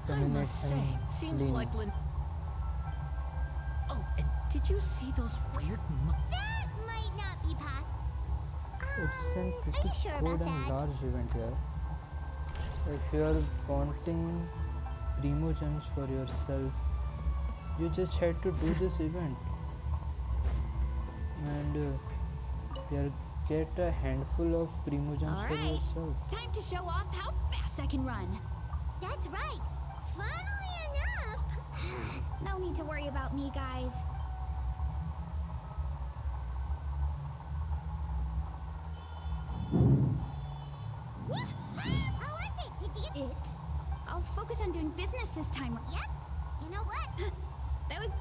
I Dominic must say, and seems Lynn. like Lynn. Oh, and did you see those weird That might not be pot. It's a Are pretty you sure good about and that? large event here. If you are wanting primo gems for yourself, you just had to do this event and you get a handful of primo gems All for right. yourself. Time to show off how fast I can run. That's right. Funnily enough, No need to worry about me, guys. how was it? Did you get It? I'll focus on doing business this time. Yep. You know what? That would...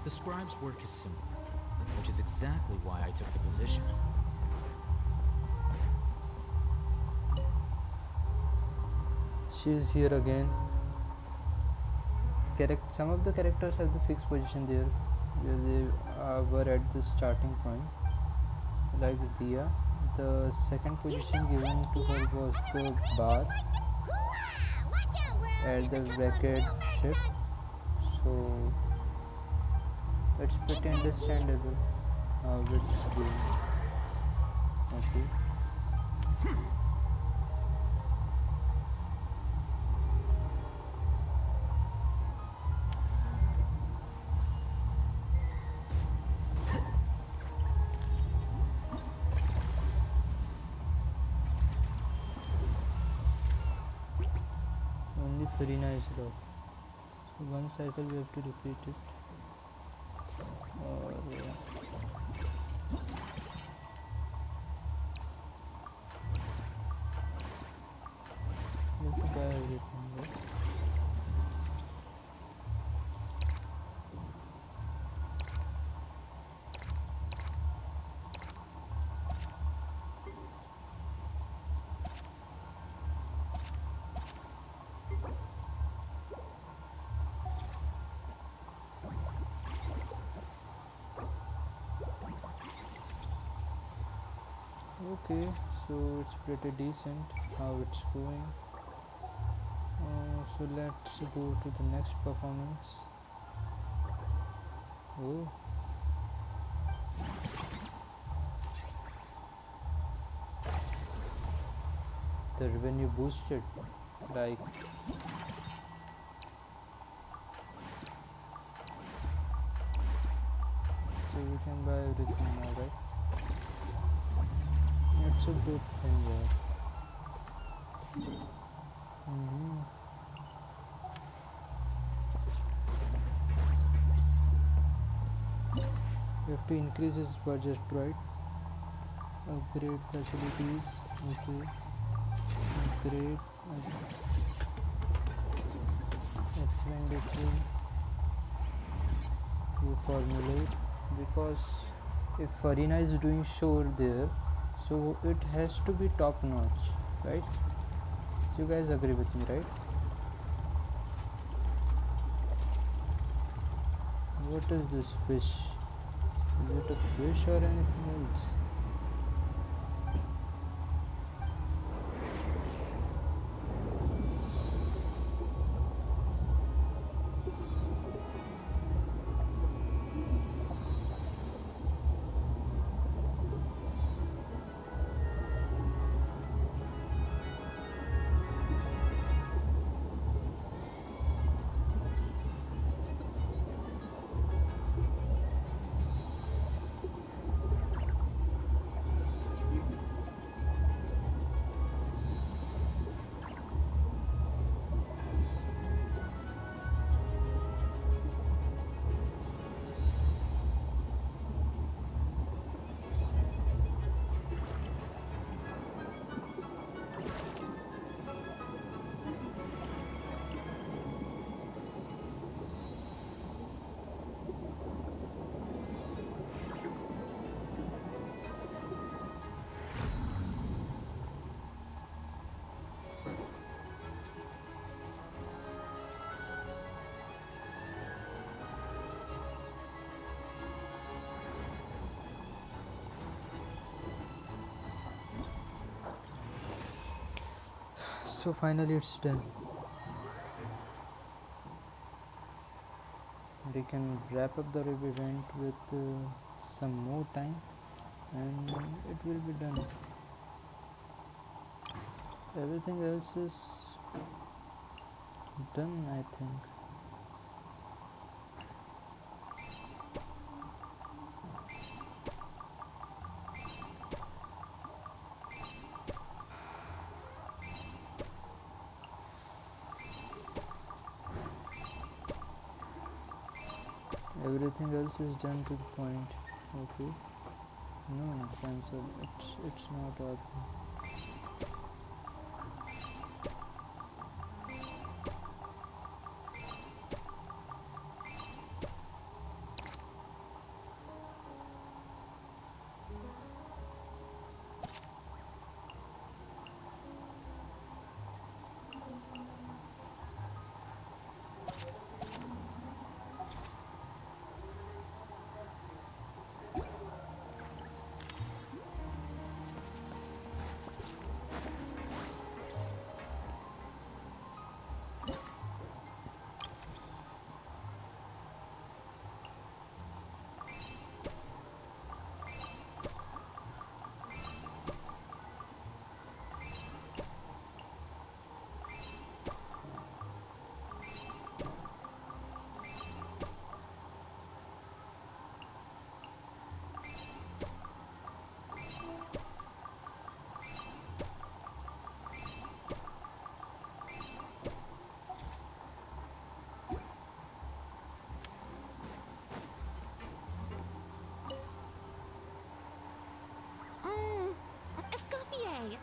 The scribe's work is simple, which is exactly why I took the position. She is here again. Some of the characters have the fixed position there, where they were at the starting point. Like Dia, the second position given to her was the bar at the wrecked ship. So it's pretty understandable how it's going. Okay. Only Farina is locked. So one cycle we have to repeat it. Or we have to buy everything, right? Okay, so it's pretty decent how it's going. So let's go to the next performance. Oh, the revenue boosted, like so we can buy everything now, right? It's a good thing, yeah. We have to increase his budget, right? Upgrade facilities, okay. Upgrade, expenditure, reformulate, because if Farina is doing sure there, so it has to be top notch, right? You guys agree with me, right? What is this fish? Is it a fish or anything else? So finally it's done. We can wrap up the rib event with some more time and it will be done. Everything else is done, I think. Everything else is done to the point. Okay. No, cancel. It's not working.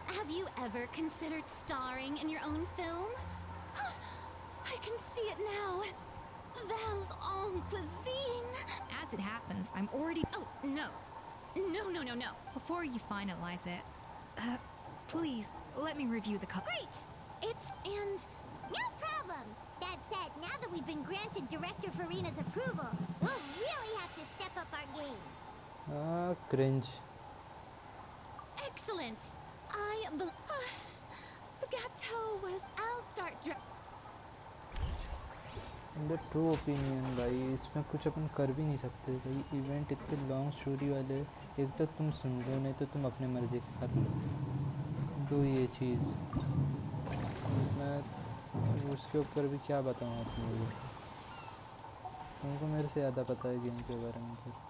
Have you ever considered starring in your own film? I can see it now. Val's own cuisine. As it happens, I'm already... Oh, no. No. Before you finalize it, please, let me review the Great! And no problem. That said, now that we've been granted Director Farina's approval, we'll really have to step up our game. Cringe. Excellent. The gâteau was... I'll start... in the true opinion भाई इसमें कुछ अपन कर भी नहीं सकते भाई. Event इतने long story वाले. एक तो तुम सुन लो, नहीं तो तुम अपने मर्जी का कर लो. दो ये चीज़ मैं उसके ऊपर भी क्या बताऊँ अपने लिए. तुमको मेरे से ज़्यादा पता है गेम के बारे में. फिर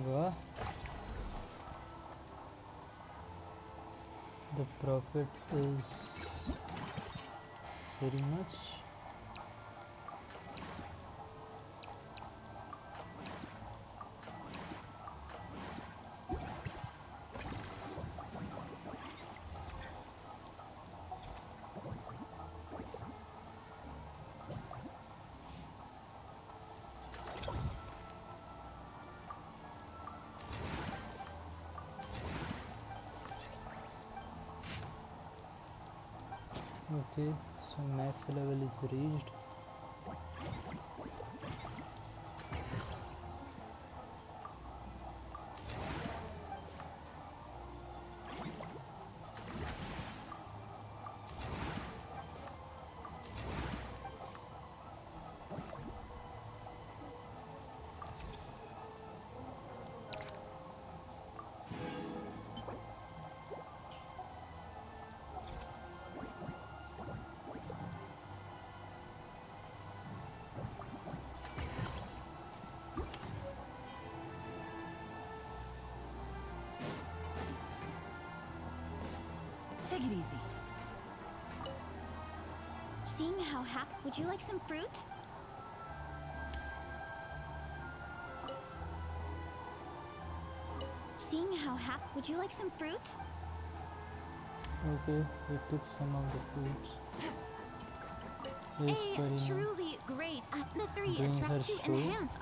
वाह. The profit is very much. Okay, so max level is reached. Take it easy. Seeing how happy, would you like some fruit? Seeing how happy, would you like some fruit? Okay, we took some of the fruits. Yes, A Karina. truly great. The three Doing try her to show. enhance.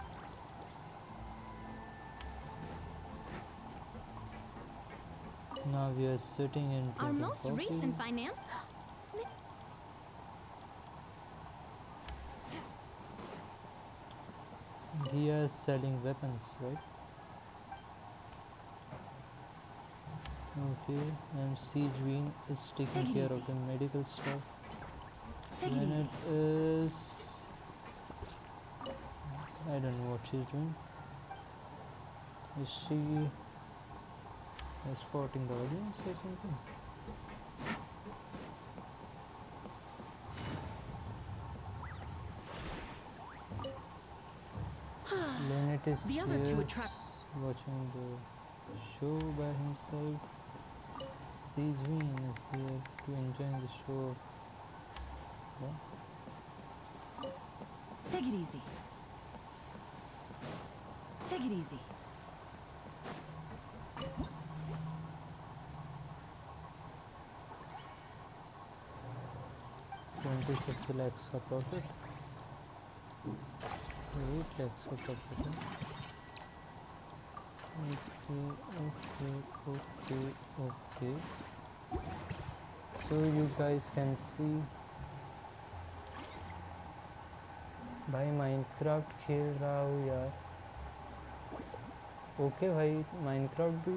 Now we are sitting and Our drinking most coffee. recent finance. We are selling weapons, right? Okay, and Siegeween is taking Take it care easy. of the medical stuff. Take it And easy. it is... I don't know what she's doing. Is she escorting the audience or something? Lynette is The other two here attract- watching the show by himself. Siegeween is here to enjoy the show. Yeah. Take it easy. Take it easy. 26 lakhs का profit, 8 lakhs का profit है. Okay. So you guys can see भाई Minecraft खेल रहा हूँ यार. Okay भाई Minecraft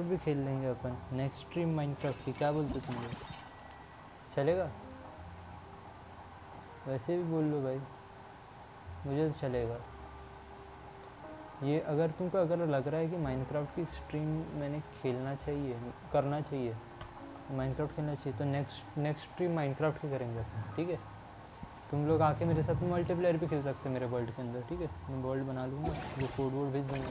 भी खेल लेंगे अपन. नेक्स्ट स्ट्रीम माइनक्राफ्ट की क्या बोलते तुम लोग? चलेगा? वैसे भी बोल लो भाई, मुझे तो चलेगा. ये अगर तुमको लग रहा है कि माइनक्राफ्ट की स्ट्रीम मैंने करना चाहिए, माइनक्राफ्ट खेलना चाहिए, तो नेक्स्ट स्ट्रीम माइनक्राफ्ट की करेंगे अपन, ठीक है? तुम लोग आके मेरे साथ मल्टीप्लेयर भी खेल सकते हो मेरे वर्ल्ड के अंदर, ठीक है? मैं वर्ल्ड बना लूँगा, वो कोड वोड भेज दूँगा.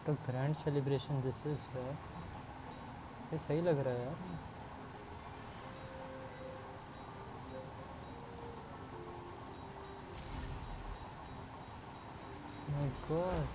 तो ग्रैंड सेलिब्रेशन दिस इज यार, ये सही लग रहा है यार. My God.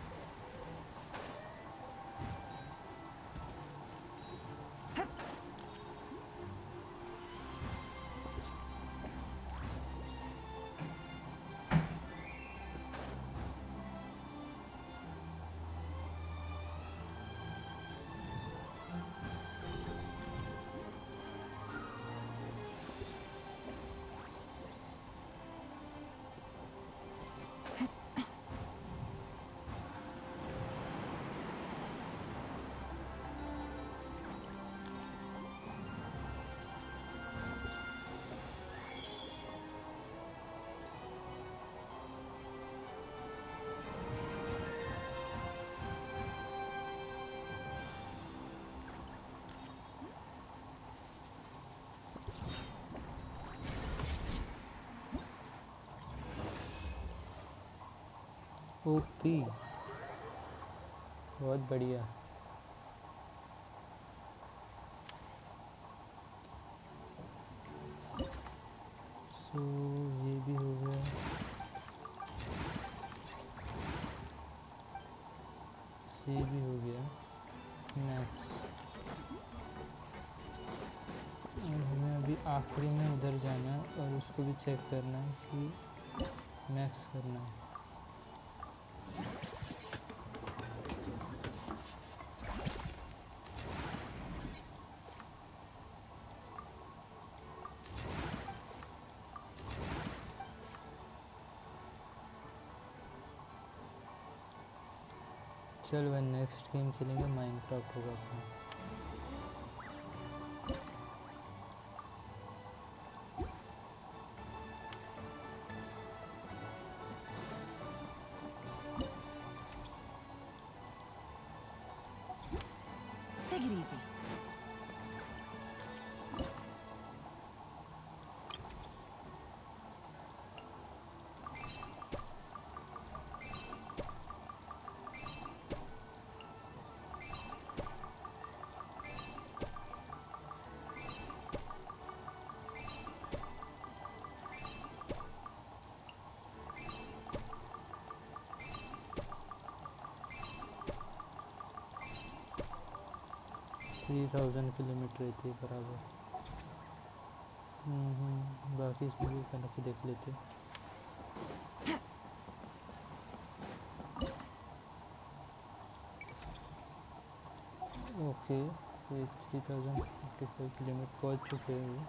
ओपी, बहुत बढ़िया। सो ये भी हो गया, ये भी हो गया मैक्स। और हमें अभी आखिरी में उधर जाना है और उसको भी चेक करना है कि मैक्स करना है। चलो भाई नेक्स्ट गेम खेलेंगे, माइनक्राफ्ट होगा अपना। Take it easy. Three 3000 kilometre रहती है बराबर। बाकी इसमें भी करके देख लेते। ओके, तो 3055 किलोमीटर पहुँच चुके हैं।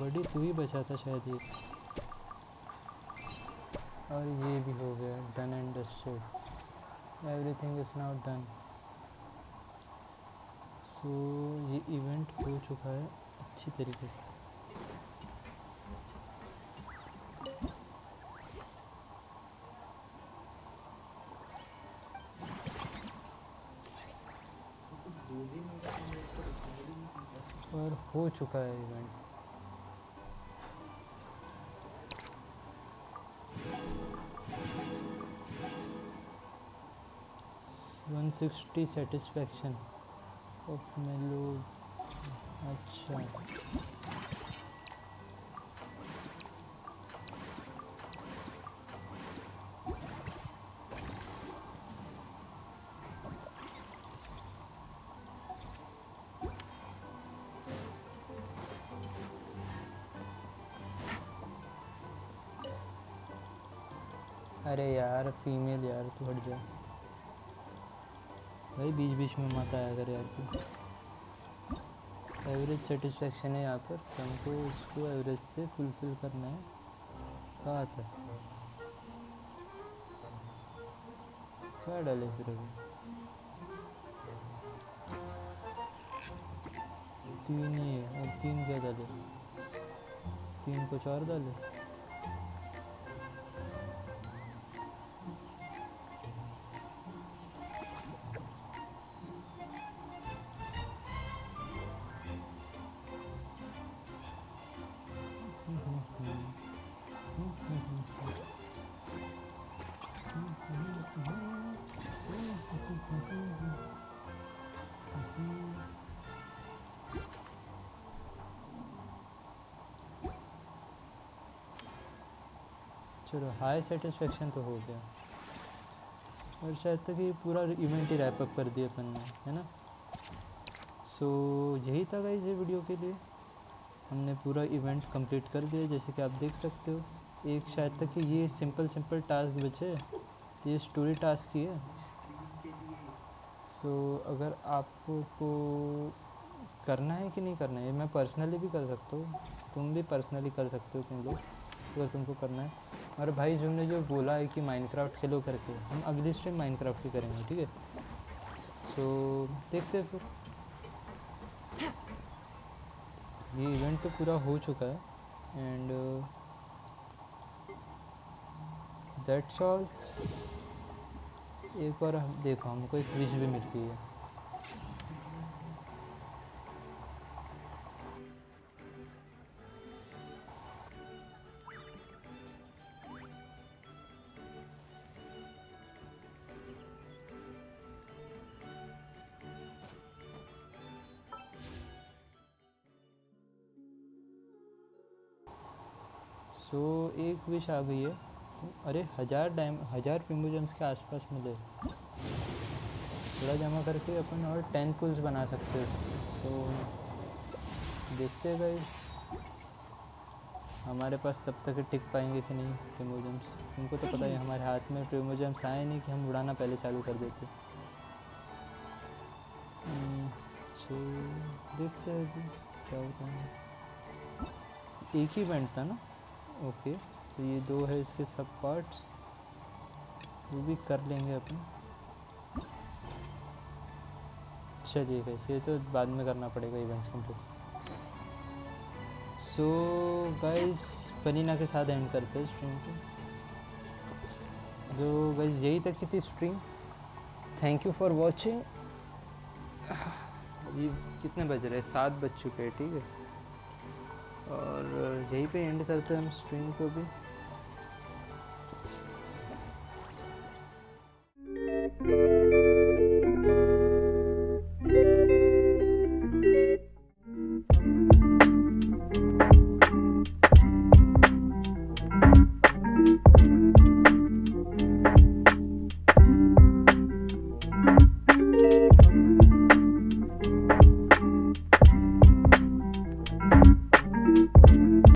बड़ी तू ही बचा था शायद ये। और ये भी हो गया done and dusted, everything is now done. So ये इवेंट हो चुका है अच्छी तरीके से। और हो चुका है इवेंट। $160 सेटिस्फैक्शन ऑफ मेलो। अच्छा, अरे यार फीमेल यार तू हट जा भाई, बीच बीच में मत आया कर यार तू। एवरेज सेटिस्फैक्शन है यहाँ पर, हमको इसको एवरेज से फुलफिल करना है। कहाँ था, क्या डाले फिर अभी? 3 ही है, और 3 क्या डाले? 3 को 4 डाले। चलो हाई सेटिस्फेक्शन तो हो गया, और शायद तक ये पूरा इवेंट ही रैप अप कर दिया अपन ने, है ना। सो यही था गाइस ये वीडियो के लिए, हमने पूरा इवेंट कंप्लीट कर दिया जैसे कि आप देख सकते हो। एक शायद तक कि ये सिंपल टास्क बचे, ये स्टोरी टास्क ही है। सो अगर आपको करना है कि नहीं करना है, मैं पर्सनली भी कर सकता हूँ, तुम भी पर्सनली कर सकते हो तुम लोग, अगर तुमको करना है। और भाई तुमने जो बोला है कि माइनक्राफ्ट खेलो करके, हम अगली स्ट्रीम माइनक्राफ्ट ही करेंगे, ठीक है। सो देखते हैं फिर। ये इवेंट तो पूरा हो चुका है, एंड दैट्स ऑल। एक और देखो हमको एक विश भी मिल गई है। सो एक विश आ गई है। तो अरे 1000 प्रिमोजेम्स के आसपास मिले, थोड़ा जमा करके अपन और 10 पुल्स बना सकते हैं उसको। तो देखते हैं गाइस हमारे पास तब तक टिक पाएंगे कि नहीं प्रिमोजेम्स। तुमको तो पता है हमारे हाथ में प्रिमोजेम्स आए नहीं कि हम उड़ाना पहले चालू कर देते। तो देखते हैं अभी क्या होता है। एक ही इवेंट था ना? ओके, तो ये 2 है इसके सब पार्ट्स, वो भी कर लेंगे अपन। चलिए गाइस, ये तो बाद में करना पड़ेगा इवेंट्स कंप्लीट। सो गाइस पनीना के साथ एंड करते हैं स्ट्रीम को। जो गाइस यही तक की थी stream. Thank you for watching. ये कितने बज रहे हैं? 7 बज चुके हैं, ठीक है। और यहीं पे एंड करते हैं हम स्ट्रीम को भी।